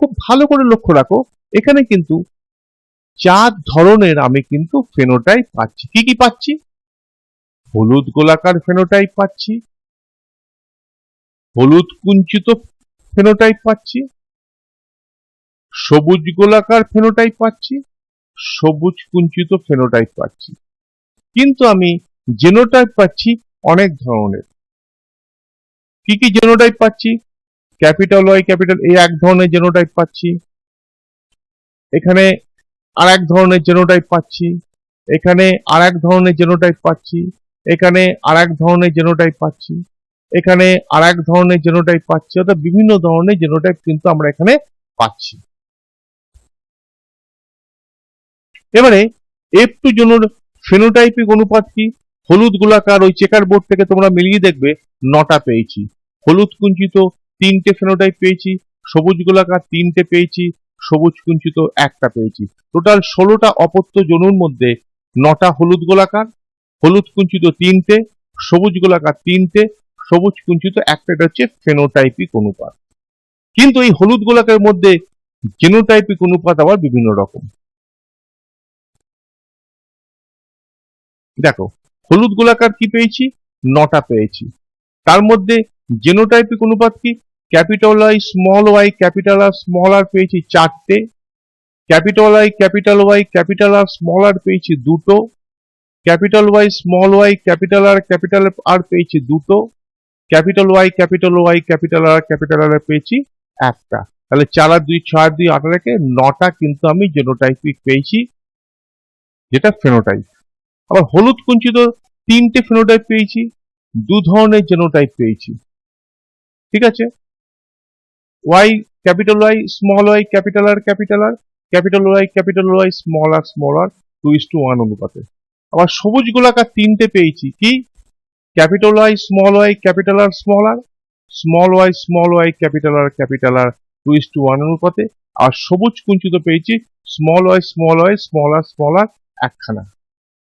Speaker 1: খুব ভালো করে লক্ষ্য রাখো, এখানে কিন্তু 4 ধরনের আমি কিন্তু ফেনোটাইপ পাচ্ছি। কি কি পাচ্ছি? হলুদ গোলাকার ফেনোটাইপ পাচ্ছি, হলুদ কুঞ্চিত ফেনোটাইপ পাচ্ছি, সবুজ গোলাকার ফেনোটাইপ পাচ্ছি, সবুজ কুঞ্চিত ফেনোটাইপ পাচ্ছি। কিন্তু আমি জেনোটাইপ পাচ্ছি অনেক ধরনের। কি কি জেনোটাইপ পাচ্ছি? ক্যাপিটাল ওয়াই ক্যাপিটাল এ এক ধরনের জেনোটাইপ পাচ্ছি, এখানে আর এক ধরনের জেনোটাইপ পাচ্ছি, এখানে আর এক ধরনের জেনোটাইপ পাচ্ছি, এখানে আর এক ধরনের জেনোটাইপ পাচ্ছি, এখানে আর এক ধরনের জেনোটাইপ পাচ্ছি। অর্থাৎ বিভিন্ন ধরনের জেনোটাইপ কিন্তু আমরা এখানে পাচ্ছি। এবারে F2 জেনোর ফেনোটাইপিক অনুপাত কি? হলুদ গোলাকার ওই চেকার বোর্ড থেকে তোমরা মিলিয়ে দেখবে 9টা পেয়েছি, হলুদ কুঞ্চিত 3টে ফেনোটাইপ পেয়েছি, সবুজ গোলাকার 3টে পেয়েছি, সবুজ কুঞ্চিত 1টা পেয়েছি। টোটাল 16টা অপত্য জনুর মধ্যে 9টা হলুদ গোলাকার, হলুদ কুঞ্চিত 3টে, সবুজ গোলাকার 3টে, সবুজ কুঞ্চিত 1টা। এটা হচ্ছে ফেনোটাইপিক অনুপাত। কিন্তু এই হলুদ গোলাকারের মধ্যে জেনোটাইপিক অনুপাত আবার বিভিন্ন রকম। দেখো, হলুদ গোলাকার কি পেয়েছি? 9টা পেয়েছি। তার মধ্যে জেনোটাইপিক অনুপাত কি? Capital Y capital R small R পেয়েছি 4টে, capital Y capital R small R পেয়েছি 2টো, ক্যাপিটাল ওয়াই ক্যাপিটাল আর পেয়েছি 2টো, ক্যাপিটাল ওয়াই ক্যাপিটাল আর পেয়েছি 1টা। তাহলে 4 আর 2 6 আর 2 8 রেখে 9টা কিন্তু আমি জেনোটাইপিক পেয়েছি, যেটা ফেনোটাইপ। আবার হলুদ কুঞ্চিত 3টে ফেনোটাইপ পেয়েছি, 2 ধরনের জেনোটাইপ পেয়েছি। ঠিক আছে, Y small Y capital R capital Y small R 2:1 অনুপাতে। আবার সবুজ গোলাকার 3টে পেয়েছি, কি? Capital Y capital R small Y capital R 2:1 অনুপাতে। আর সবুজ কুঞ্চিত পেয়েছি স্মল ওয়াই স্মল আর একখানা।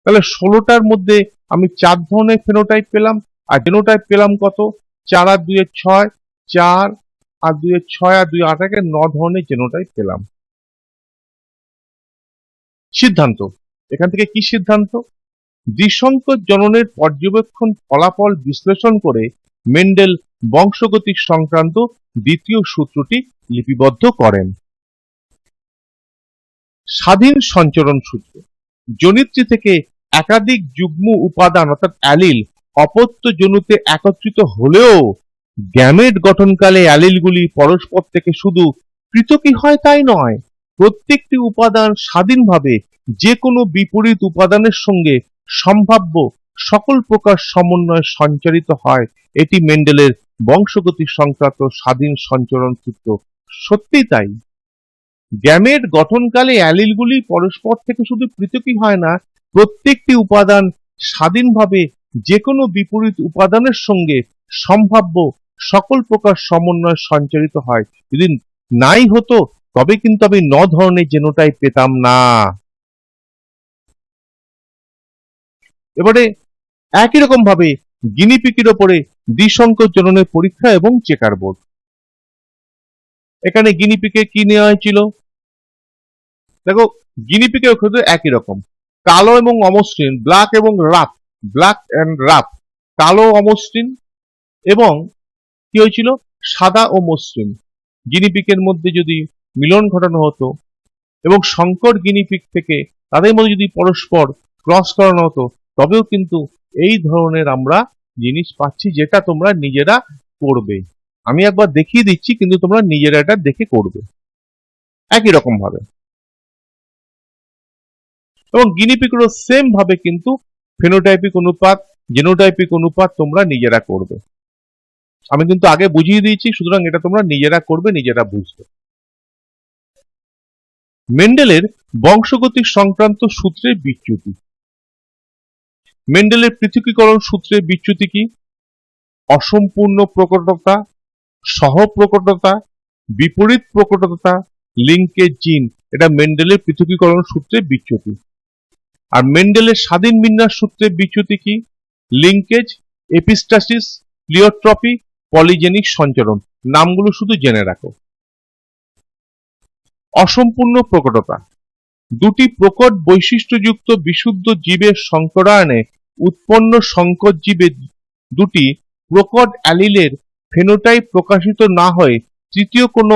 Speaker 1: তাহলে 16টার মধ্যে আমি 4 ধরনের ফেনোটাইপ পেলাম, আর জেনোটাইপ পেলাম কত? 4 আর 2 6, 4 আর 2 6 আর 2 8 9 ধরনের জেনোটাইপ পেলাম। সিদ্ধান্ত, এখান থেকে কি সিদ্ধান্ত? দ্বিসংকর জননের পর্যবেক্ষণ ফলাফল বিশ্লেষণ করে মেন্ডেল বংশগতিক সংক্রান্ত দ্বিতীয় সূত্রটি লিপিবদ্ধ করেন। স্বাধীন সঞ্চরণ সূত্র। জনিত্রী থেকে একাধিক যুগ্ম উপাদান অর্থাৎ অ্যালিল অপত্য জনুতে একত্রিত হলেও গ্যামেট গঠনকালে অ্যালিলগুলি পরস্পর থেকে শুধু পৃথকই হয় তাই নয়, প্রত্যেকটি উপাদান স্বাধীনভাবে যে কোনো বিপরীত উপাদানের সঙ্গে সম্ভাব্য সকল প্রকার সমন্বয়ে সঞ্চারিত হয়। এটি মেন্ডেলের বংশগতি সংক্রান্ত স্বাধীন সঞ্চরণ সূত্র। সত্যি তাই, গ্যামেট গঠনকালে অ্যালিলগুলি পরস্পর থেকে শুধু পৃথকই হয় না, প্রত্যেকটি উপাদান স্বাধীনভাবে যে কোনো বিপরীত উপাদানের সঙ্গে সম্ভাব্য সকল প্রকার সমন্বয়ে সঞ্চারিত হয়। যদি নাই হতো তবে কিন্তু আমি 9 ধরনের জেনোটাইপ পেতাম না। এবারে একই রকম ভাবে গিনিপিগের ওপরে দ্বিসংকর জননের পরীক্ষা এবং চেকার বোর্ড। এখানে গিনিপিগে কি নেওয়া হয়েছিল? দেখো, গিনিপিগের ক্ষেত্রে একই রকম, কালো এবং অমসৃণ, ব্ল্যাক এন্ড রাফ, কালো অমসৃণ এবং কি হয়েছিল সাদা ও মসৃণ। গিনিপিগের মধ্যে যদি মিলন ঘটানো হতো এবং সংকর গিনিপিগ থেকে তাদের মধ্যে যদি পরস্পর ক্রস করানো হতো, তবেও কিন্তু এই ধরনের আমরা জিনিস পাচ্ছি, যেটা তোমরা নিজেরা করবে। আমি একবার দেখিয়ে দিচ্ছি, কিন্তু তোমরা নিজেরা এটা দেখে করবে একই রকম ভাবে। এবং গিনিপিগেরও সেম ভাবে কিন্তু ফেনোটাইপিক অনুপাত, জেনোটাইপিক অনুপাত তোমরা নিজেরা করবে। আমি কিন্তু আগে বুঝিয়ে দিয়েছি, সুতরাং এটা তোমরা নিজেরা করবে, নিজেরা বুঝবে। মেন্ডেলের বংশগতিক সংক্রান্ত সূত্রের বিচ্যুতি। মেন্ডেলের পৃথকীকরণ সূত্রের বিচ্যুতি কি? অসম্পূর্ণ প্রকটতা, সহপ্রকটতা, বিপরীত প্রকটতা, লিঙ্কেজ জিন, এটা মেন্ডেলের পৃথকীকরণ সূত্রের বিচ্যুতি। আর মেন্ডেলের স্বাধীন বিন্যাস সূত্রের বিচ্যুতি কি? লিঙ্কেজ, এপিস্টাসিস, প্লিওট্রপি, পলিজেনিক সঞ্চরণ। নামগুলো শুধু জেনে রাখো। অসম্পূর্ণ প্রকটতা। দুটি প্রকট বৈশিষ্ট্যযুক্ত বিশুদ্ধ জীবের সংকরায়নে উৎপন্ন সংকর জীবে দুটি প্রকট অ্যালিলের ফেনোটাইপ প্রকাশিত না হয়ে তৃতীয় কোনো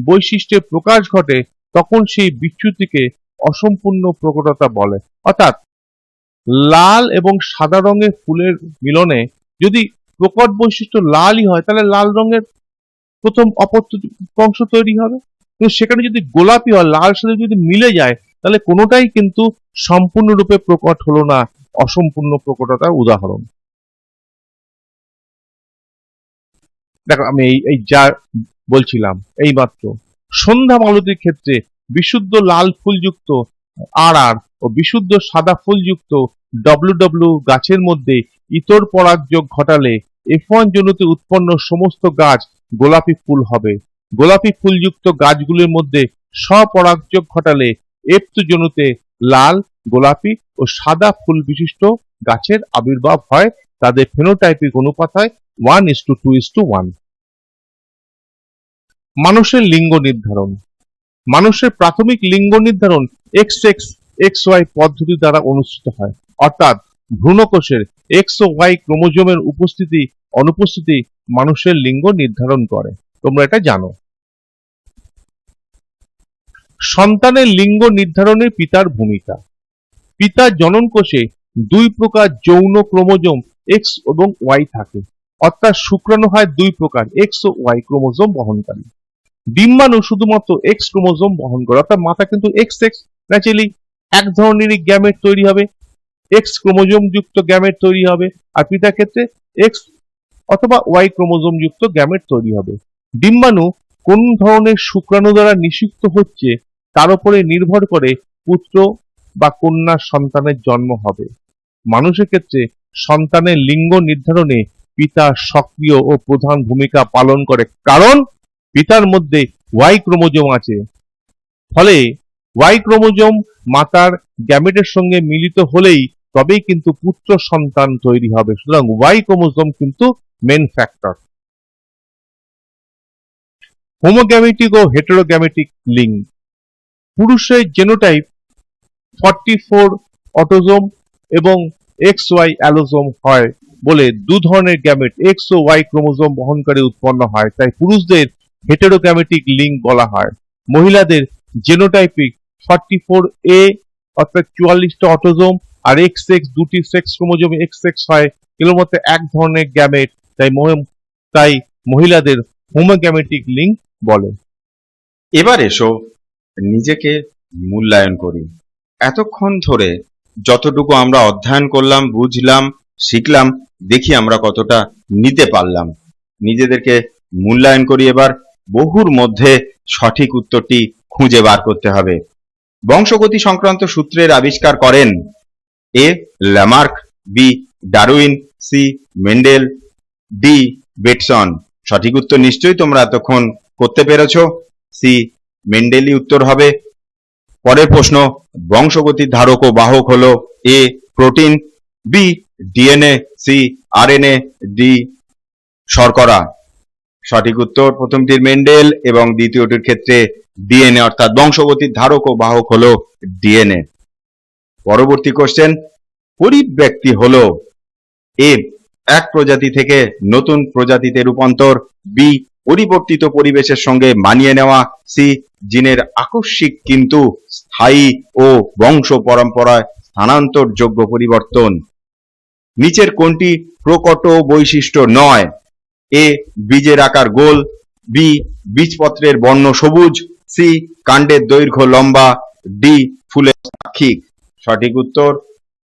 Speaker 1: বৈশিষ্ট্যের প্রকাশ ঘটে, তখন সেই বিচ্যুতিকে অসম্পূর্ণ প্রকটতা বলে। অর্থাৎ লাল এবং সাদা রঙের ফুলের মিলনে যদি প্রকট বৈশিষ্ট্য লালই হয়, তাহলে লাল রঙের প্রথম অপত্য অংশ তৈরি হবে। কিন্তু সেখানে যদি গোলাপি হয়, লাল সাথে যদি মিলে যায়, তাহলে কোনোটাই কিন্তু সম্পূর্ণরূপে প্রকট হলো না, অসম্পূর্ণ প্রকটতার উদাহরণ। দেখো, আমি এই যা বলছিলাম এইমাত্র, সন্ধ্যা মালতীর ক্ষেত্রে বিশুদ্ধ লাল ফুলযুক্ত আর ও বিশুদ্ধ সাদা ফুলযুক্ত ডব্লিউ গাছের মধ্যে ইতর পরাগযোগ ঘটালে F1 জনুতে উৎপন্ন সমস্ত গাছ গোলাপি ফুল হবে। গোলাপি ফুলযুক্ত গাছগুলির মধ্যে স্বপরাগযোগ ঘটালে F2 জনুতে লাল, গোলাপি ও সাদা ফুল বিশিষ্ট গাছের আবির্ভাব হয়। তাদের ফেনোটাইপিক অনুপাত হয় 1:2:1। মানুষের লিঙ্গ নির্ধারণ। মানুষের প্রাথমিক লিঙ্গ নির্ধারণ XX XY পদ্ধতি দ্বারা অনুষ্ঠিত হয়। অর্থাৎ ভ্রূণকোষের X ও Y ক্রোমোজোমের উপস্থিতি অনুপস্থিতি মানুষের লিঙ্গ নির্ধারণ করে। তোমরা এটা জানো। সন্তানের লিঙ্গ নির্ধারণে পিতার ভূমিকা। পিতার জননকোষে দুই প্রকার যৌন ক্রোমোজোম X এবং Y থাকে। অর্থাৎ শুক্রাণু হয় দুই প্রকার, X ও Y ক্রোমোজোম বহনকারী। ডিম্বাণু শুধুমাত্র X ক্রোমোজোম বহন করে। অর্থাৎ মাতা কিন্তু XX, ন্যাচারালি এক ধরনেরই গ্যামেট তৈরি হবে, X ক্রোমোজোম যুক্ত গ্যামেট তৈরি হবে। আর পিতার ক্ষেত্রে X অথবা Y ক্রোমোজোম যুক্ত গ্যামেট তৈরি হবে। ডিম্বাণু কোন ধরনের শুক্রাণু দ্বারা নিষিক্ত হচ্ছে তার উপরে নির্ভর করে পুত্র বা কন্যা সন্তানের জন্ম হবে। মানুষের ক্ষেত্রে সন্তানের লিঙ্গ নির্ধারণে পিতা সক্রিয় ও প্রধান ভূমিকা পালন করে, কারণ পিতার মধ্যে Y ক্রোমোজোম আছে। ফলে Y ক্রোমোজোম মাতার গ্যামেটের সঙ্গে মিলিত হলেই তবেই কিন্তু পুত্র সন্তান তৈরি হবে। সুতরাং Y ক্রোমোজোম কিন্তু মেন ফ্যাক্টর। হোমোগ্যামেটিক ও হেটেরোগ্যামেটিক লিঙ্গ। পুরুষের জেনোটাইপ 44 অটোজোম এবং XY অ্যালোজোম হয় বলে দু ধরনের গ্যামেট X ও Y ক্রোমোজোম বহনকারী উৎপন্ন হয়, তাই পুরুষদের হেটেরোগ্যামেটিক লিঙ্গ বলা হয়। মহিলাদের জেনোটাইপিক 44A অর্থাৎ 44টা অটোজোম আর XX দুটি সেক্স ক্রোমোজোম XX হয়, এগুলোর মধ্যে এক ধরনের গ্যামেট, তাই মহিলাদের হোমোগ্যামেটিক লিঙ্গ বলে।
Speaker 2: এবার এসো নিজেকে মূল্যায়ন করি। এতক্ষণ ধরে যতটুকু আমরা অধ্যয়ন করলাম, বুঝলাম, শিখলাম, দেখি আমরা কতটা নিতে পারলাম। নিজেদেরকে মূল্যায়ন করি। এবার বহুর মধ্যে সঠিক উত্তরটি খুঁজে বার করতে হবে। বংশগতি সংক্রান্ত সূত্রের আবিষ্কার করেন A. Lamarck, B. Darwin, C. Mendel, D. বেটসন। সঠিক উত্তর নিশ্চয়ই তোমরা এতক্ষণ করতে পেরেছ। C. মেন্ডেলই উত্তর হবে। পরের প্রশ্ন, বংশগতির ধারক ও বাহক হলো A. Protein, B. DNA, C. RNA, D. শর্করা। সঠিক উত্তর প্রথমটির মেন্ডেল এবং দ্বিতীয়টির ক্ষেত্রে ডিএনএ, অর্থাৎ বংশগতির ধারক ও বাহক হলো ডিএনএ। পরবর্তী কোশ্চেন, পরিব্যক্তি হলো A. এক প্রজাতি থেকে নতুন প্রজাতিতে রূপান্তর, B. পরিবর্তিত পরিবেশের সঙ্গে মানিয়ে নেওয়া, C. জিনের আকস্মিক কিন্তু স্থায়ী ও বংশ পরম্পরায় স্থানান্তরযোগ্য পরিবর্তন। নিচের কোনটি প্রকট বৈশিষ্ট্য নয়? A. বীজের আকার গোল, B. বীজপত্রের বর্ণ সবুজ, C. কাণ্ডের দৈর্ঘ্য লম্বা, D. ফুলের সাক্ষিক। সঠিক উত্তর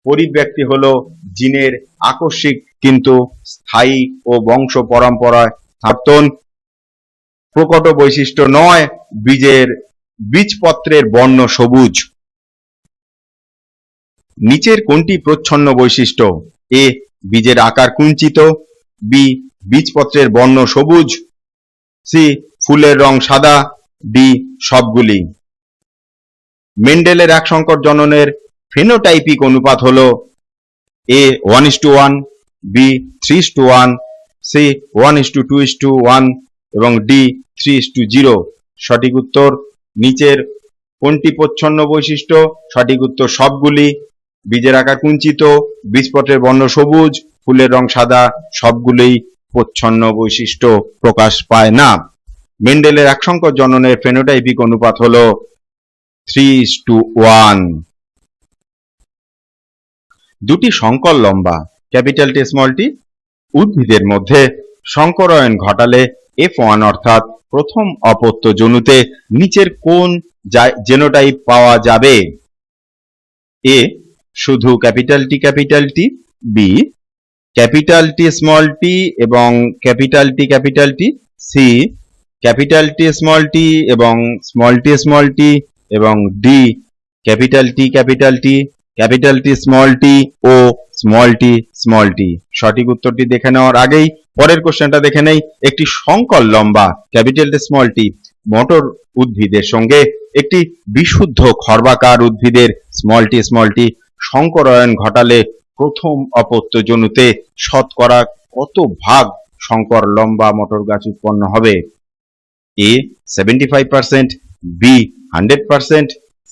Speaker 2: পরিব্যক্তি হলো জিনের আকস্মিক কিন্তু স্থায়ী ও বংশ পরম্পরায় স্থানান্তর। প্রকট বৈশিষ্ট্য নয় বীজপত্রের বর্ণ সবুজ। নিচের কোনটি প্রচ্ছন্ন বৈশিষ্ট্য? A. বীজের আকার কুঞ্চিত, B. বীজপত্রের বর্ণ সবুজ, C. ফুলের রং সাদা, D. সবগুলি। মেন্ডেলের এক সংকর জননের ফেনোটাইপিক অনুপাত হলো A. 1:1, B. 3:1, C. 1:2:1 এবং D. 3:0। সঠিক উত্তর নিচের কোনটি প্রচ্ছন্ন বৈশিষ্ট্য? সঠিক উত্তর সবগুলি। বীজের আকার কুঞ্চিত, বীজপত্রের বর্ণ সবুজ, ফুলের রং সাদা, সবগুলোই প্রচ্ছন্ন বৈশিষ্ট্য প্রকাশ পায় না। মেন্ডেলের একসংখ্যক জননের ফেনোটাইপিক অনুপাত হলো 3:1। দুটি সংকর লম্বা ক্যাপিটাল টি স্মল টি উদ্ভিদের মধ্যে সংকরায়ন ঘটালে F1 অর্থাৎ প্রথম অপত্য জনুতে নিচের কোন জেনোটাইপ পাওয়া যাবে? এ শুধু capital T, B capital T small T এবং capital T, C capital T এবং স্মল টি এবং D capital T small T ও স্মল টি। সঠিক উত্তরটি দেখে নেওয়ার আগেই পরের কোশ্চেনটা দেখে নেই। একটি সংকর লম্বা ক্যাপিটাল টি স্মল টি মটর উদ্ভিদের সঙ্গে একটি বিশুদ্ধ খর্বাকার উদ্ভিদের স্মল টি সংকরায়ন ঘটালে প্রথম অপত্য জনুতে শতকরা কত ভাগ সংকর লম্বা মটর গাছ উৎপন্ন হবে? এ 75%, বি 100%,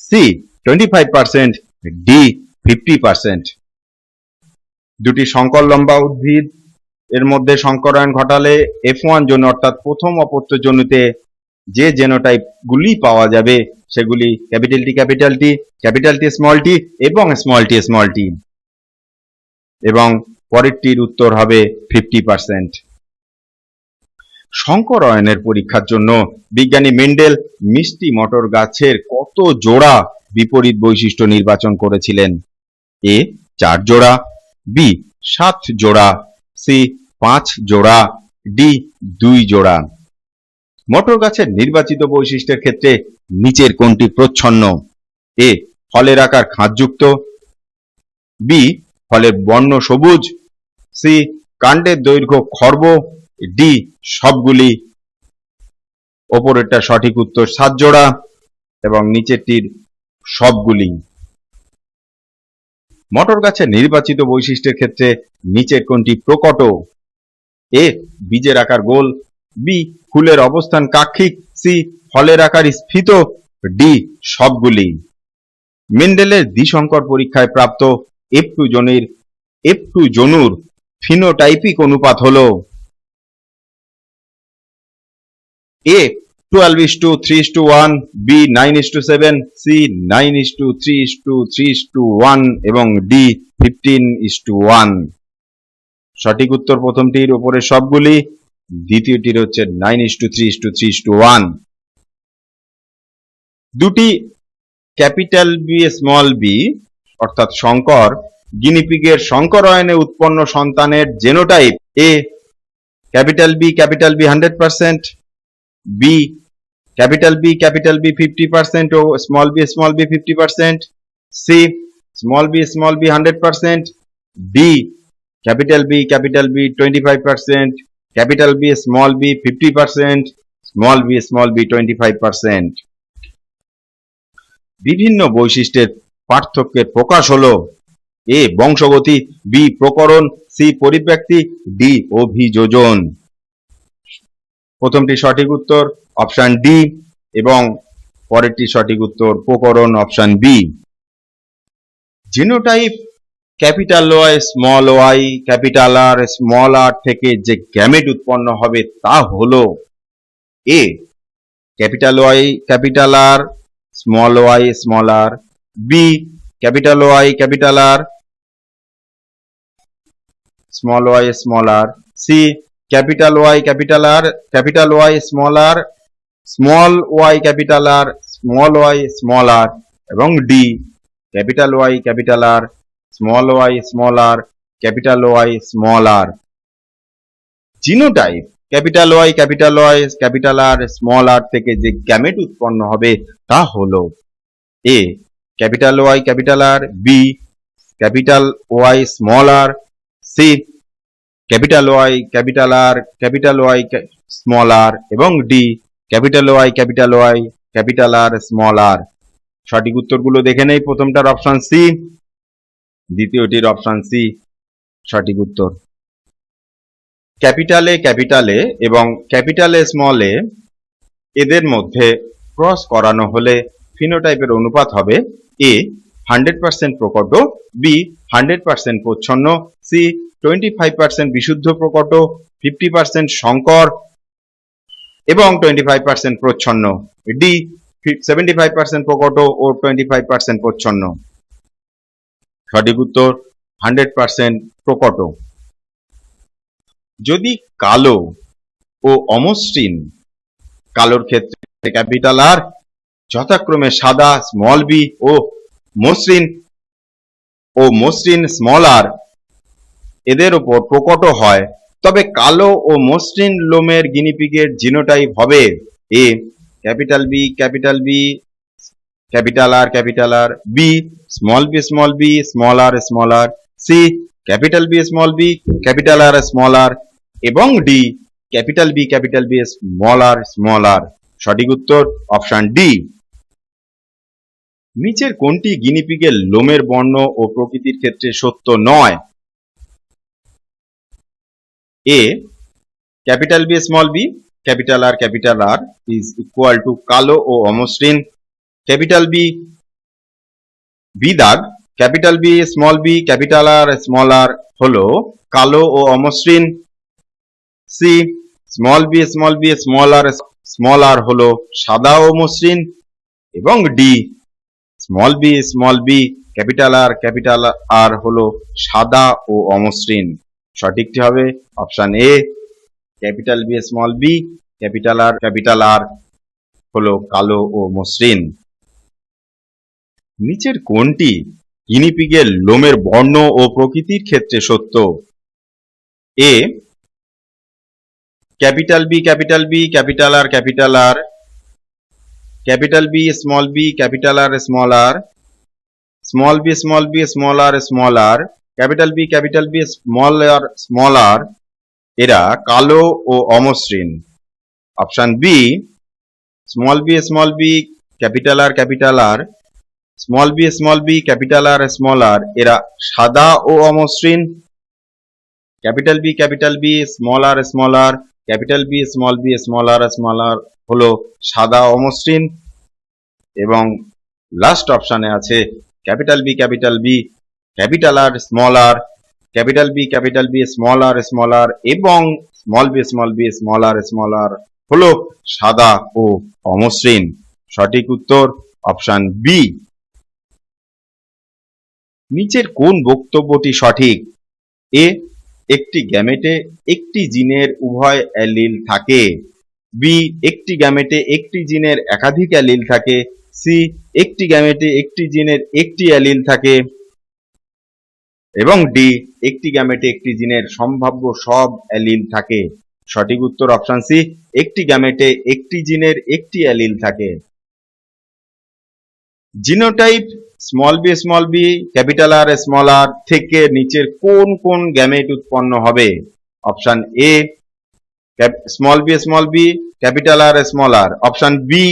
Speaker 2: সি 25%, ডি 50%। দুটি সংকর লম্বা উদ্ভিদ এর মধ্যে সংকরায়ন ঘটালে F1 জনু অর্থাৎ প্রথম অপত্য জনুতে যে জেনোটাইপ গুলি পাওয়া যাবে সেগুলি ক্যাপিটাল টি স্মল টি এবং স্মল টি এবং পরেরটির উত্তর হবে 50%। সংকরায়নের পরীক্ষার জন্য বিজ্ঞানী মেন্ডেল মিষ্টি মটর গাছের কত জোড়া বিপরীত বৈশিষ্ট্য নির্বাচন করেছিলেন? এ 4 জোড়া, বি 7 জোড়া, সি 5 জোড়া, ডি 2 জোড়া। মটর গাছের নির্বাচিত বৈশিষ্ট্যের ক্ষেত্রে নিচের কোনটি প্রচ্ছন্ন? এ ফলের আকার খাঁজযুক্ত, বি ফলের বর্ণ সবুজ, সি কাণ্ডের দৈর্ঘ্য খর্ব, ডি সবগুলি। ওপরেরটা সঠিক উত্তর 7 জোড়া এবং নিচেরটির সবগুলি। মটর গাছের নির্বাচিত বৈশিষ্ট্যের ক্ষেত্রে নিচের কোনটি প্রকট? এ বীজের আকার গোল, বি ফুলের অবস্থান কাক্ষিক, সি ফলের আকার স্ফীত, ডি সবগুলি। মেন্ডেলের দ্বিসংকর পরীক্ষায় প্রাপ্ত F2 জনুর ফিনোটাইপিক অনুপাত হলো এ 12:3:1, বি 9:7, সি 9:3:3:1 এবং ডি 15:1। সঠিক উত্তর প্রথমটির উপরে সবগুলি, দ্বিতীয়টির হচ্ছে 9:3:3:1। দুটি ক্যাপিটাল বি স্মল বি অর্থাৎ সংকর গিনিপিগের সংকরায়নে উৎপন্ন সন্তানের genotype A capital B 100%, B capital B 50% ও small B 50%, C small B 100%, D capital B 25%, capital B 50%, small B 25%। বিভিন্ন বৈশিষ্ট্যের পার্থক্যের প্রকাশ হলো এ বংশগতি, বি প্রকরণ, সি পরিব্যক্তি, ডি অভিযোজন। প্রথমটি সঠিক উত্তর অপশন ডি এবং পরেরটি সঠিক উত্তর প্রকরণ option B. Genotype capital Y capital R small R থেকে যে গ্যামেট উৎপন্ন হবে তা হলো A capital Y capital R small R, B capital Y capital R small R, C capital Y capital R small Y capital R small R এবং D capital Y capital R small R capital Y small R. Genotype capital Y capital R small R থেকে যে gamete উৎপন্ন হবে তা হলো A capital Y capital R, B capital Y small R, C capital Y small R এবং D capital Y capital R small R. সঠিক উত্তরগুলো দেখে নেই। প্রথমটার অপশন সি, দ্বিতীয়টির অপশন সি সঠিক উত্তর। ক্যাপিটালে এবং ক্যাপিটালে স্মলে এদের মধ্যে ক্রস করানো হলে ফিনোটাইপের অনুপাত হবে এ 100% প্রকট, বি 100% প্রচ্ছন্ন, সি 25% বিশুদ্ধ প্রকট, 50% সংকর এবং 25% প্রচ্ছন্ন, ডি 75% প্রকট ও 25% প্রচ্ছন্ন। সঠিক উত্তর 100% প্রকট। যদি কালো ও অমসৃণ, কালোর ক্ষেত্রে ক্যাপিটাল আর, যথাক্রমে সাদা স্মল বি ও মসৃণ স্মল আর এদের উপর প্রকট হয়, তবে কালো ও মসৃণ লোমের গিনিপিগের জিনোটাইপ হবে A capital B capital R, B small B small R, C capital B capital R এবং D capital B small R. সঠিক উত্তর অপশন ডি। নিচের কোনটি গিনিপিগের লোমের বর্ণ ও প্রকৃতির ক্ষেত্রে সত্য নয়? A capital B capital R is equal to কালো ও অমসৃণ, ক্যাপিটাল বি দাগ ক্যাপিটাল বি ক্যাপিটাল আর হলো কালো ও অমসৃণ, C small B small R হলো সাদা ও মসৃণ এবং D small B capital R হলো সাদা ও অমসৃণ। সঠিকটি হবে option A capital B capital R হলো কালো ও মসৃণ। নিচের কোনটি গিনিপিগের লোমের বর্ণ ও প্রকৃতির ক্ষেত্রে সত্য? A capital B capital R, capital B capital R, small B small R, capital B small R এরা কালো ও অমসৃণ। Option B small B capital R, small B capital R এরা সাদা ও অমসৃণ, capital B small R, capital B small R হলো সাদা অমসৃণ এবং লাস্ট অপশনে আছে capital B capital R, capital B small R এবং স্মল বি স্মল আর হলো সাদা ও অমসৃণ। সঠিক উত্তর অপশন বি। নিচের কোন বক্তব্যটি সঠিক? এ একটি গ্যামেটে একটি জিনের উভয় অ্যালিল থাকে, বি একটি গ্যামেটে একটি জিনের একাধিক অ্যালিল থাকে, সি একটি গ্যামেটে একটি জিনের একটি অ্যালিল থাকে এবং ডি একটি গ্যামেটে একটি জিনের সম্ভাব্য সব অ্যালিল থাকে। সঠিক উত্তর অপশন সি একটি গ্যামেটে একটি জিনের একটি অ্যালিল থাকে। Genotype small B capital R থেকে নিচের কোন কোন গ্যামেট উৎপন্ন হবে? Option A small B capital R, option B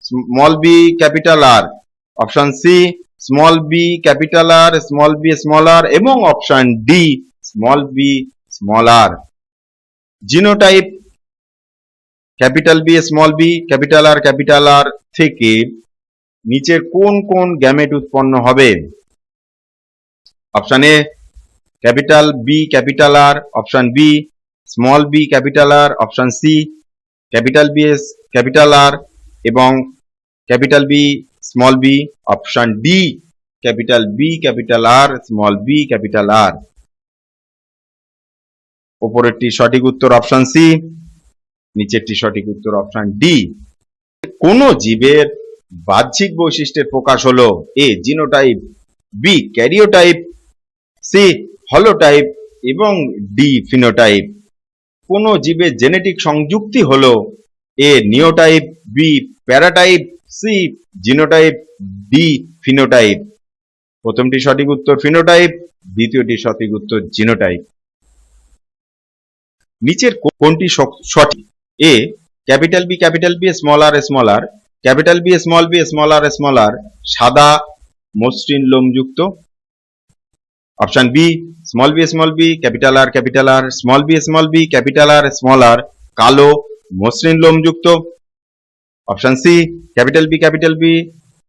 Speaker 2: small B capital R, option C small B capital R small R এবং option D small B small R. Genotype capital B capital R থেকে নিচের কোন কোন gamete উৎপন্ন হবে? Option A capital B capital R, option B small B capital R, option C capital B capital R এবং capital B small B, option D capital B capital R small B capital R. উপরেরটি সঠিক উত্তর option C, নিচেরটি সঠিক উত্তর option D. কোন জীবের বাহ্যিক বৈশিষ্ট্যের প্রকাশ হলো? A genotype, B karyotype, C holotype এবং ডি ফিনোটাইপ। কোন জীবের জেনেটিক সংযুক্তি হলো? A neotype, B paratype, C genotype, D phenotype. প্রথমটি সঠিক উত্তর ফিনোটাইপ, দ্বিতীয়টি সঠিক উত্তর জিনোটাইপ। নিচের কোনটি সঠিক? A capital B small R, capital B small R সাদা মসৃণ লোমযুক্ত, option B small B capital R, small B capital R কালো মসৃণ লোমযুক্ত, option C capital B capital B,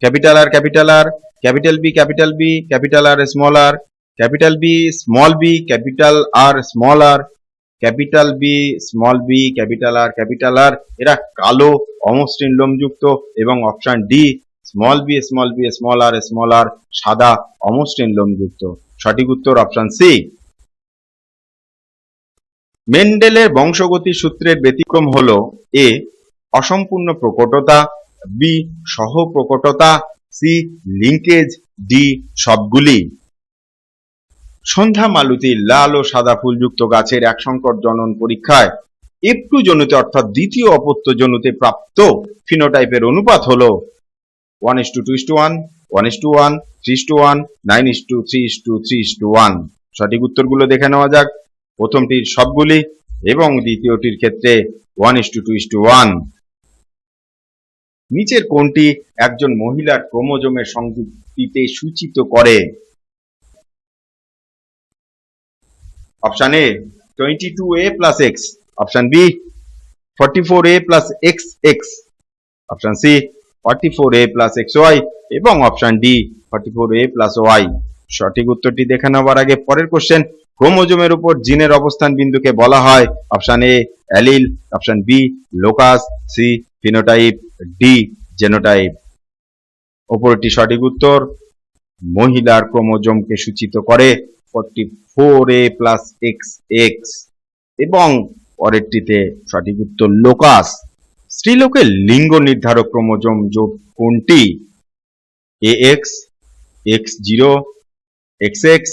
Speaker 2: capital R capital R, capital B capital B, capital R small R, capital B small B, capital R small R, capital B small B, capital R এরা কালো অমসৃণ লোমযুক্ত, এবং option D small B small B small R সাদা অমসৃণ লোমযুক্ত। সঠিক উত্তর option C. মেন্ডেলের বংশগতি সূত্রের ব্যতিক্রম হলো এ অসম্পূর্ণ প্রকটতা, বি সহ প্রকটতা, সি লিঙ্কেজ, ডি সবগুলি। সন্ধ্যা মালতীর লাল ও সাদা ফুলযুক্ত গাছের একসঙ্কর জনন পরীক্ষায় F2 জনুতে অর্থাৎ দ্বিতীয় অপত্য জনুতে প্রাপ্ত ফিনোটাইপের অনুপাত হলো 1:2:1, 1:1, 3:1, 9:3:3:1। সঠিক উত্তরগুলো দেখে নেওয়া যাক। প্রথমটির সবগুলি এবং দ্বিতীয়টির ক্ষেত্রে 1:2:1। নিচের কোনটি একজন মহিলার ক্রোমোজোমের সংযুক্তিতে সূচিত করে? Option A 22A plus X, option B 44A plus XX, option C 44A plus XY এবং option D 44A plus Y। সঠিক উত্তরটি দেখে নেওয়ার আগে পরের কোশ্চেন, ক্রোমোজোমের উপর জিনের অবস্থান বিন্দুকে বলা হয়? Option A allele, option B locus, C phenotype, D genotype. অপরটি সঠিক উত্তর, মহিলার ক্রোমোজোমকে সূচিত করে 44A plus XX এবং পরেরটিতে সঠিক উত্তর লোকাস। স্ত্রীলোকের লিঙ্গ নির্ধারক ক্রোমোজোম জোট কোনটি? AX, X0, XX,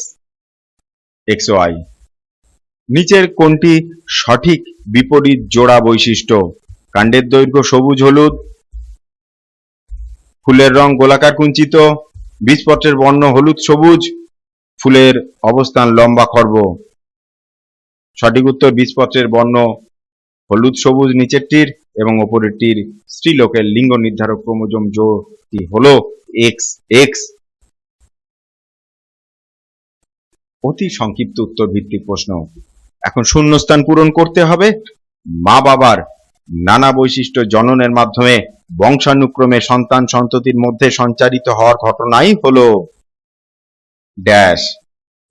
Speaker 2: XY। নিচের কোনটি সঠিক বিপরীত জোড়া বৈশিষ্ট্য? কাণ্ডের দৈর্ঘ্য সবুজ হলুদ, ফুলের রং গোলাকার কুঞ্চিত, বীজপত্রের বর্ণ হলুদ সবুজ, ফুলের অবস্থান লম্বা খর্ব। সঠিক উত্তর বীজপত্রের বর্ণ হলুদ সবুজ নিচেরটির, এবং ওপরেরটির স্ত্রীলোকের লিঙ্গ নির্ধারক ক্রোমোজোম জোড়টি হলো XX। অতি সংক্ষিপ্ত উত্তর ভিত্তিক প্রশ্ন। এখন শূন্যস্থান পূরণ করতে হবে। মা বাবার নানা বৈশিষ্ট্য জননের মাধ্যমে বংশানুক্রমে সন্তান সন্ততির মধ্যে সঞ্চারিত হওয়ার ঘটনাই হলো ড্যাশ।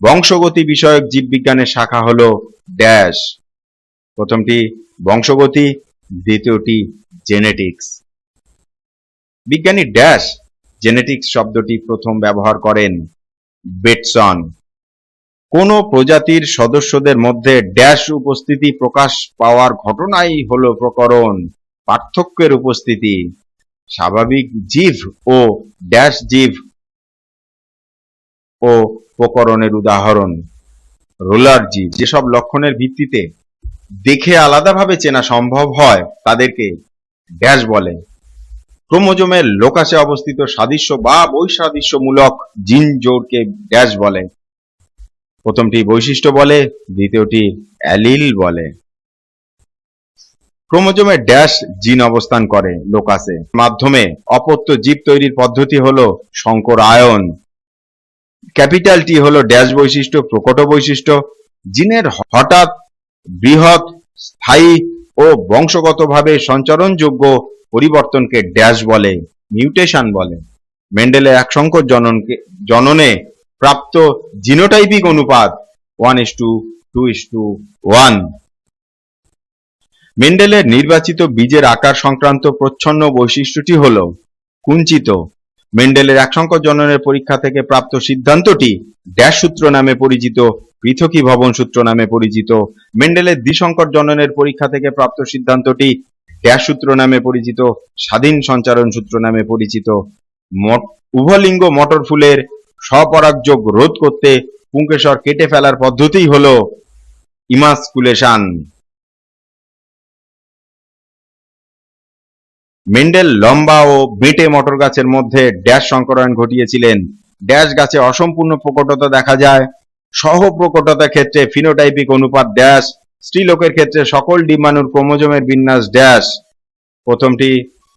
Speaker 2: বংশগতি বিষয়ক জীববিজ্ঞানের শাখা হলো ড্যাশ। প্রথমটি বংশগতি, দ্বিতীয়টি জেনেটিক্স। বিজ্ঞানী ড্যাশ জেনেটিক্স শব্দটি প্রথম ব্যবহার করেন? বেটসন। কোন প্রজাতির সদস্যদের মধ্যে ড্যাশ উপস্থিতি প্রকাশ পাওয়ার ঘটনাই হলো প্রকরণ, পার্থক্যের উপস্থিতি। স্বাভাবিক জীব ও ড্যাশ জীব ও প্রকরণের উদাহরণ রোলার জীব। যেসব লক্ষণের ভিত্তিতে দেখে আলাদাভাবে চেনা সম্ভব হয় তাদেরকে ড্যাশ বলে। ক্রোমোজোমের লোকাসে অবস্থিত সাদৃশ্য বা বৈসাদৃশ্যমূলক জিন জোড়কে ড্যাশ বলে? প্রথমটি বৈশিষ্ট্য বলে, দ্বিতীয়টি অ্যালিল বলে। ক্রোমোজোমে ড্যাশ জিন অবস্থান করে লোকাসে। মাধ্যমে অপত্য জীব তৈরির পদ্ধতি হলো সংকরায়ন। ক্যাপিটাল টি হলো ড্যাশ বৈশিষ্ট্য, প্রকট বৈশিষ্ট্য। জিনের হঠাৎ বৃহৎ, স্থায়ী ও বংশগতভাবে সঞ্চারণযোগ্য পরিবর্তনকে ড্যাশ বলে? মিউটেশন বলে। মেন্ডেলের একসঙ্কর জননে প্রাপ্ত জিনোটাইপিক অনুপাত 1:2:1। মেন্ডেলের নির্বাচিত বীজের আকার সংক্রান্ত প্রচ্ছন্ন বৈশিষ্ট্যটি হলো কুঞ্চিত। মেন্ডেলের একসঙ্কর জননের পরীক্ষা থেকে প্রাপ্ত সিদ্ধান্তটি ড্যাশ সূত্র নামে পরিচিত, পৃথকীভবন সূত্র নামে পরিচিত। মেন্ডেলের দ্বিসংকর জননের পরীক্ষা থেকে প্রাপ্ত সিদ্ধান্তটি ড্যাশ সূত্র নামে পরিচিত, স্বাধীন সঞ্চারণ সূত্র নামে পরিচিত। উভলিঙ্গ মটর ফুলের স্বপরাগযোগ রোধ করতে পুংকেশর কেটে ফেলার পদ্ধতি হলো ইমাসকুলেশন। মেন্ডেল লম্বা ও বেঁটে মটর গাছের মধ্যে ড্যাশ সংকরায়ন ঘটিয়েছিলেন? ড্যাশ গাছে অসম্পূর্ণ প্রকটতা দেখা যায়। সহ প্রকটতার ক্ষেত্রে ফিনোটাইপিক অনুপাত ড্যাশ। স্ত্রীলোকের ক্ষেত্রে সকল ডিম্বাণুর ক্রোমোজোমের বিন্যাস ড্যাশ। প্রথমটি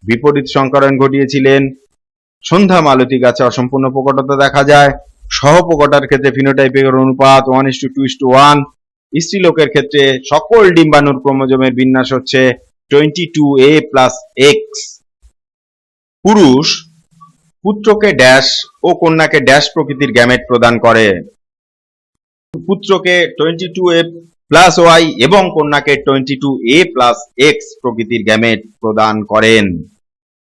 Speaker 2: বিপরীত সংকরায়ন ঘটিয়েছিলেন। সন্ধ্যা মালতী গাছে অসম্পূর্ণ প্রকটতা দেখা যায়। সহ প্রকটার ক্ষেত্রে ফিনোটাইপিক অনুপাত 1:2:1। স্ত্রীলোকের ক্ষেত্রে সকল ডিম্বাণুর ক্রোমোজোমের বিন্যাস হচ্ছে 22A plus X। পুরুষ পুত্রকে ড্যাশ ও কন্যাকে ড্যাশ প্রকৃতির গ্যামেট প্রদান করে। পুত্রকে 22A প্লাস ওয়াই এবং কন্যাকে 22A প্লাস এক্স প্রকৃতির গ্যামেট প্রদান করেন।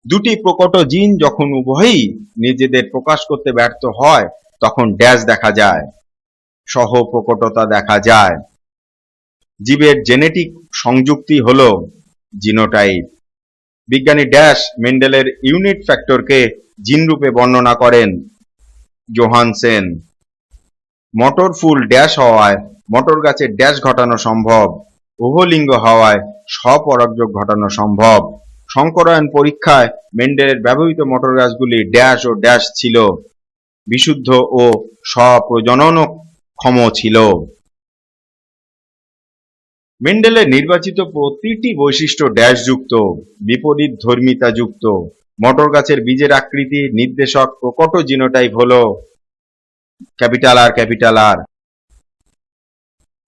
Speaker 2: দুটি প্রকট জিন যখন উভয়ই নিজেদের প্রকাশ করতে ব্যর্থ হয় তখন ড্যাশ দেখা যায়, সহ প্রকটতা দেখা যায়। জীবের জেনেটিক সংযুক্তি হলো জিনোটাইপ। বিজ্ঞানী ড্যাশ মেন্ডেলের ইউনিট ফ্যাক্টরকে জিন রূপে বর্ণনা করেন জোহানসেন। মটর ফুল ড্যাশ হওয়ায় মটর গাছের ড্যাশ ঘটানো সম্ভব, উভলিঙ্গ হওয়ায় স্বপরাগযোগ ঘটানো সম্ভব। সংকরায়ন পরীক্ষায় মেন্ডেলের ব্যবহৃত মটর গাছগুলি ড্যাশ ও ড্যাশ ছিল, বিশুদ্ধ ও স্বপ্রজননক্ষম ছিল। মেন্ডেলের নির্বাচিত প্রতিটি বৈশিষ্ট্য ড্যাশ যুক্ত, বিপরীত ধর্মিতা যুক্ত। মটর গাছের বীজের আকৃতি নির্দেশক প্রকট জিনোটাইপ হলো ক্যাপিটাল আর ক্যাপিটাল আর।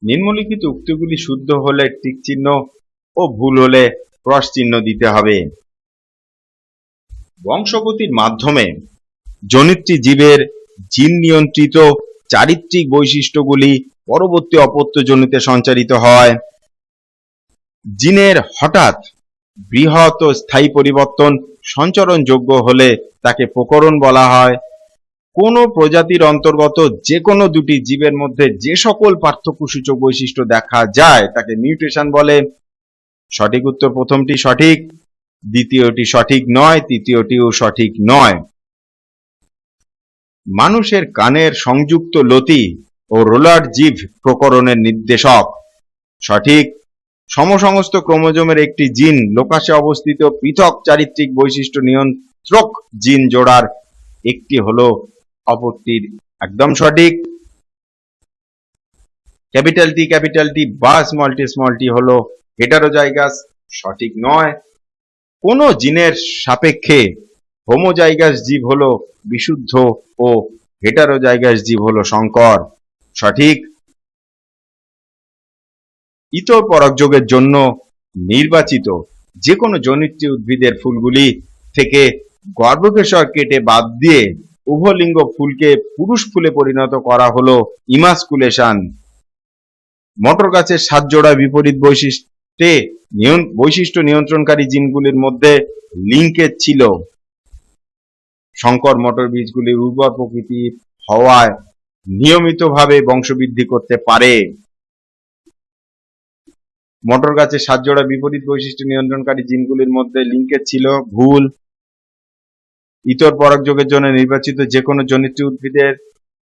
Speaker 2: নিম্নলিখিত উক্তিগুলি শুদ্ধ হলে টিক চিহ্ন ও ভুল হলে ক্রস চিহ্ন দিতে হবে। বংশগতির মাধ্যমে জনিত্রী জীবের জিন নিয়ন্ত্রিত চারিত্রিক বৈশিষ্ট্যগুলি পরবর্তী অপত্য জনিতে সঞ্চারিত হয়। জিনের হঠাৎ বৃহৎ ও স্থায়ী পরিবর্তন সঞ্চরণযোগ্য হলে তাকে প্রকরণ বলা হয়। কোন প্রজাতির অন্তর্গত যে কোনো দুটি জীবের মধ্যে যে সকল পার্থক্যসূচক বৈশিষ্ট্য দেখা যায় তাকে মিউটেশন বলে। সঠিক উত্তর প্রথমটি সঠিক, দ্বিতীয়টি সঠিক নয়, তৃতীয়টিও সঠিক নয়। মানুষের কানের সংযুক্ত লতি ও রোলার জিভ প্রকরণের নির্দেশক। সঠিক। সমসংস্থ ক্রোমোজোমের একটি জিন লোকাসে অবস্থিত পৃথক চারিত্রিক বৈশিষ্ট্য নিয়ন্ত্রক জিন জোড়ার একটি হলো অপরটির একদম সঠিক। ক্যাপিটাল টি বা স্মল টি হলো হেটারোজাইগাস, সঠিক নয়। কোন জিনের সাপেক্ষে হোমোজাইগাস জীব হলো বিশুদ্ধ ও হেটারোজাইগাস জীব হলো সংকর, সঠিক। ইতর পরাগযোগের জন্য নির্বাচিত যে কোনো জনিত্রী উদ্ভিদের ফুলগুলি থেকে গর্ভকেশর কেটে বাদ দিয়ে উভলিঙ্গ ফুলকে পুরুষ ফুলে পরিণত করা হলো ইমাস্কুলেশন। মটর গাছের 7 জোড়া বিপরীত বৈশিষ্ট্য নিয়ন্ত্রণকারী জিনগুলির মধ্যে লিঙ্কেজ ছিল। সংকর মটর বীজগুলির উর্বর প্রকৃতির হওয়ায় নিয়মিতভাবে বংশবৃদ্ধি করতে পারে। মটর গাছের 7 জোড়া বিপরীত বৈশিষ্ট্য নিয়ন্ত্রণকারী জিনগুলির মধ্যে লিঙ্কেজ ছিল, ভুল। ইতর পরাগযোগের জন্য নির্বাচিত যে কোনো জনিত্রী উদ্ভিদের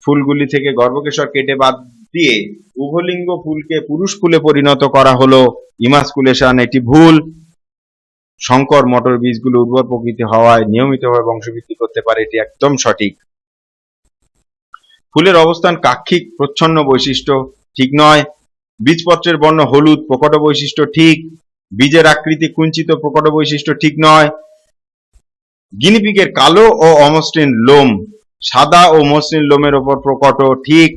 Speaker 2: ফুলগুলি থেকে গর্ভকেশর কেটে বাদ দিয়ে উভলিঙ্গ ফুলকে পুরুষ ফুলে পরিণত করা হলো ইমাস্কুলেশন, এটি ভুল। সংকর মটর বীজগুলো উর্বর প্রকৃতি হওয়ায় নিয়মিতভাবে বংশবৃদ্ধি করতে পারে, এটি একদম সঠিক। ফুলের অবস্থান কাক্ষিক প্রচ্ছন্ন বৈশিষ্ট্য, ঠিক নয়। বীজপত্রের বর্ণ হলুদ প্রকট বৈশিষ্ট্য ঠিক। বীজের আকৃতি কুঞ্চিত প্রকট বৈশিষ্ট্য ঠিক নয়। গিনিপিগের কালো ও অমসৃণ লোম সাদা ও মসৃণ লোমের ওপর প্রকট, ঠিক।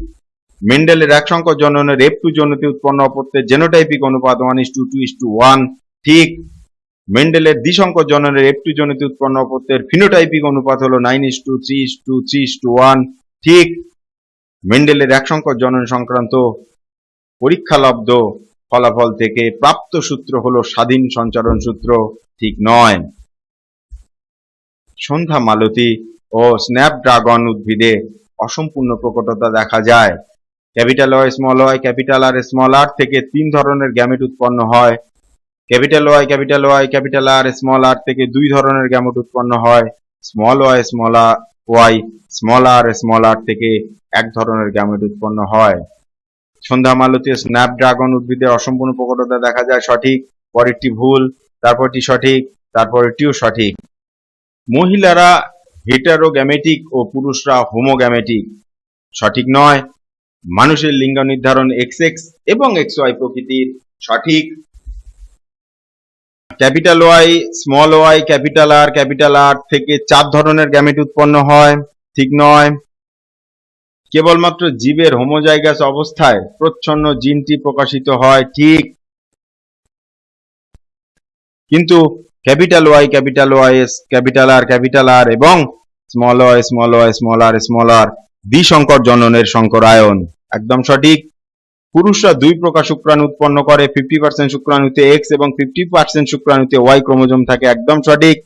Speaker 2: মেন্ডেলের এক সংকর জননের F2 জনিতে উৎপন্ন অপত্যের জেনোটাইপিক অনুপাত 1:2:1, ঠিক। মেন্ডেলের দ্বিসংকর জননের F2 জনিতে উৎপন্ন অপত্যের ফিনোটাইপিক অনুপাত হলো 9:3:3:1, ঠিক। মেন্ডেলের এক সংকর জনন সংক্রান্ত পরীক্ষালব্ধ ফলাফল থেকে প্রাপ্ত সূত্র হলো স্বাধীন সঞ্চারণ সূত্র, ঠিক নয়। সন্ধ্যা মালতী ও স্ন্যাপড্রাগন উদ্ভিদে অসম্পূর্ণ প্রকটতা দেখা যায়। ক্যাপিটাল ওয়াই ক্যাপিটাল আর থেকে 3 ধরনের গ্যামেট উৎপন্ন হয়। ক্যাপিটাল ক্যাপিটাল আর থেকে 2 ধরনের গ্যামেট উৎপন্ন হয়। স্মল আর থেকে 1 ধরনের গ্যামেট উৎপন্ন হয়। সন্ধ্যা মালতী ও স্ন্যাপড্রাগন উদ্ভিদে অসম্পূর্ণ প্রকটতা দেখা যায়, সঠিক। পরেরটি ভুল, তারপরটি সঠিক, তারপরেরটিও সঠিক। মহিলারা হেটারোগ্যামেটিক ও পুরুষরা হোমোগ্যামেটিক, সঠিক নয়। মানুষের লিঙ্গ নির্ধারণ XX এবং XY প্রকৃতির, সঠিক। ক্যাপিটাল ওয়াই ক্যাপিটাল আর থেকে 4 ধরনের গ্যামেট উৎপন্ন হয়, ঠিক নয়। কেবলমাত্র জীবের হোমোজাইগাস অবস্থায় প্রচ্ছন্ন জিনটি প্রকাশিত হয়, ঠিক। কিন্তু capital Y, capital Y, capital R এবং small Y, small Y, small R দ্বিসংকর জননের সংকরায়ন। একদম সঠিক। পুরুষরা 2 প্রকার শুক্রাণু উৎপন্ন করে, 50% শুক্রাণুতে এক্স এবং 50% শুক্রাণুতে ওয়াই ক্রোমোজোম থাকে। একদম সঠিক।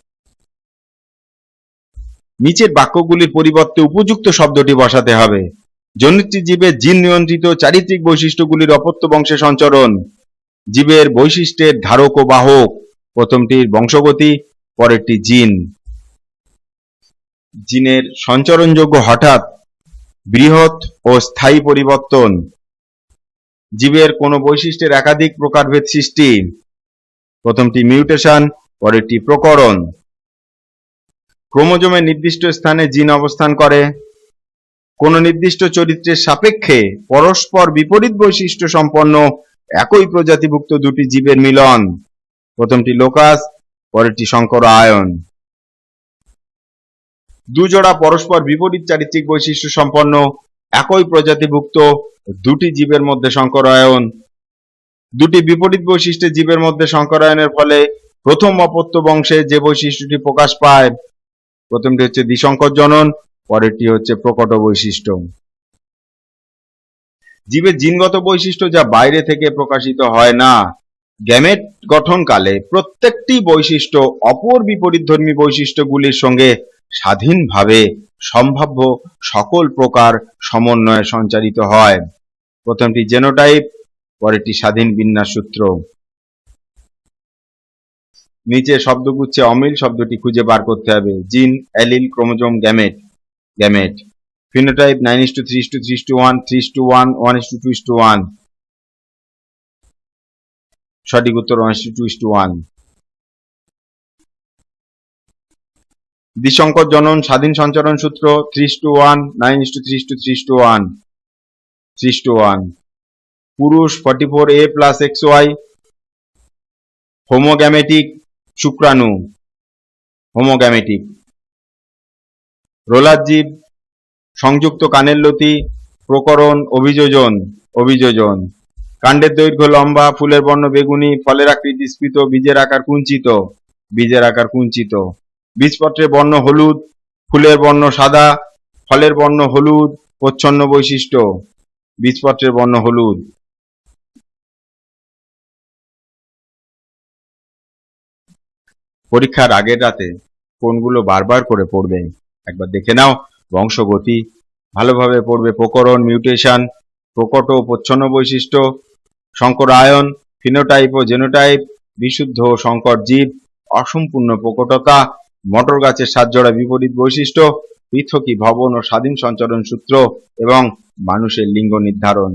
Speaker 2: নিচের বাক্যগুলির পরিবর্তে উপযুক্ত শব্দটি বসাতে হবে। জনিত্রী জীবের জিন নিয়ন্ত্রিত চারিত্রিক বৈশিষ্ট্যগুলির অপত্য বংশে সঞ্চরণ। জীবের বৈশিষ্ট্যের ধারক ও বাহক। প্রথমটির বংশগতি, পরেরটি জিন। জিনের সঞ্চরণযোগ্য হঠাৎ, বৃহৎ ও স্থায়ী পরিবর্তন। জীবের কোনো বৈশিষ্ট্যের একাধিক প্রকারভেদ সৃষ্টি। প্রথমটি মিউটেশন, পরেরটি প্রকরণ। ক্রোমোজোমের নির্দিষ্ট স্থানে জিন অবস্থান করে। কোন নির্দিষ্ট চরিত্রের সাপেক্ষে পরস্পর বিপরীত বৈশিষ্ট্য সম্পন্ন একই প্রজাতিভুক্ত দুটি জীবের মিলন। প্রথমটি লোকাস, পরেরটি সংকরায়ন। দুজোড়া পরস্পর বিপরীত চারিত্রিক বৈশিষ্ট্য সম্পন্ন একই প্রজাতিভুক্ত দুটি জীবের মধ্যে সংকরায়ন। দুটি বিপরীত বৈশিষ্ট্যের জীবের মধ্যে সংকরায়নের ফলে প্রথম অপত্য বংশে যে বৈশিষ্ট্যটি প্রকাশ পায়, প্রথমটি হচ্ছে দ্বিসংকর জনন, পরেরটি হচ্ছে প্রকট বৈশিষ্ট্য। জীবের জিনগত বৈশিষ্ট্য যা বাইরে থেকে প্রকাশিত হয় না। গ্যামেট গঠনকালে প্রত্যেকটি বৈশিষ্ট্য অপর বিপরীতধর্মী বৈশিষ্ট্যগুলির সঙ্গে স্বাধীনভাবে সম্ভাব্য সকল প্রকার সমন্বয়ে সঞ্চারিত হয়। প্রথমটি জেনোটাইপ, পরেরটি স্বাধীন বিন্যাস সূত্র। নিচে শব্দগুচ্ছে অমিল শব্দটি খুঁজে বার করতে হবে। জিন, allele, chromosome, gamete. Gamete. Phenotype 9:3:3:1, 3:1, 1:2:1। সঠিক উত্তর 1:2:1। দ্বিসংকর জনন, স্বাধীন সঞ্চরণ সূত্র 3:1, 9:3:3:1, 3:1। পুরুষ 44A + XY, হোমোগ্যামেটিক শুক্রাণু, হোমোগ্যামেটিক। রোলার জীব, সংযুক্ত কানের লতি, প্রকরণ, অভিযোজন, অভিযোজন। কাণ্ডের দৈর্ঘ্য লম্বা, ফুলের বর্ণ বেগুনি, ফলের আকৃতি স্ফীত, বীজের আকার কুঞ্চিত, বীজের আকার কুঞ্চিত। বীজপত্রের বর্ণ হলুদ, ফুলের বর্ণ সাদা, ফলের বর্ণ হলুদ, প্রচ্ছন্ন বৈশিষ্ট্য, বীজপত্রের বর্ণ হলুদ। পরীক্ষার আগের রাতে কোনগুলো বারবার করে পড়বে একবার দেখে নাও। বংশগতি ভালোভাবে পড়বে, প্রকরণ, মিউটেশন, প্রকট ও প্রচ্ছন্ন বৈশিষ্ট্য, সংকরায়ন, ফিনোটাইপ ও জেনোটাইপ, বিশুদ্ধ ও সংকর জীব, অসম্পূর্ণ প্রকটতা, মটর গাছের 7 জোড়া বিপরীত বৈশিষ্ট্য, পৃথকী ভবন ও স্বাধীন সঞ্চরণ সূত্র এবং মানুষের লিঙ্গ নির্ধারণ।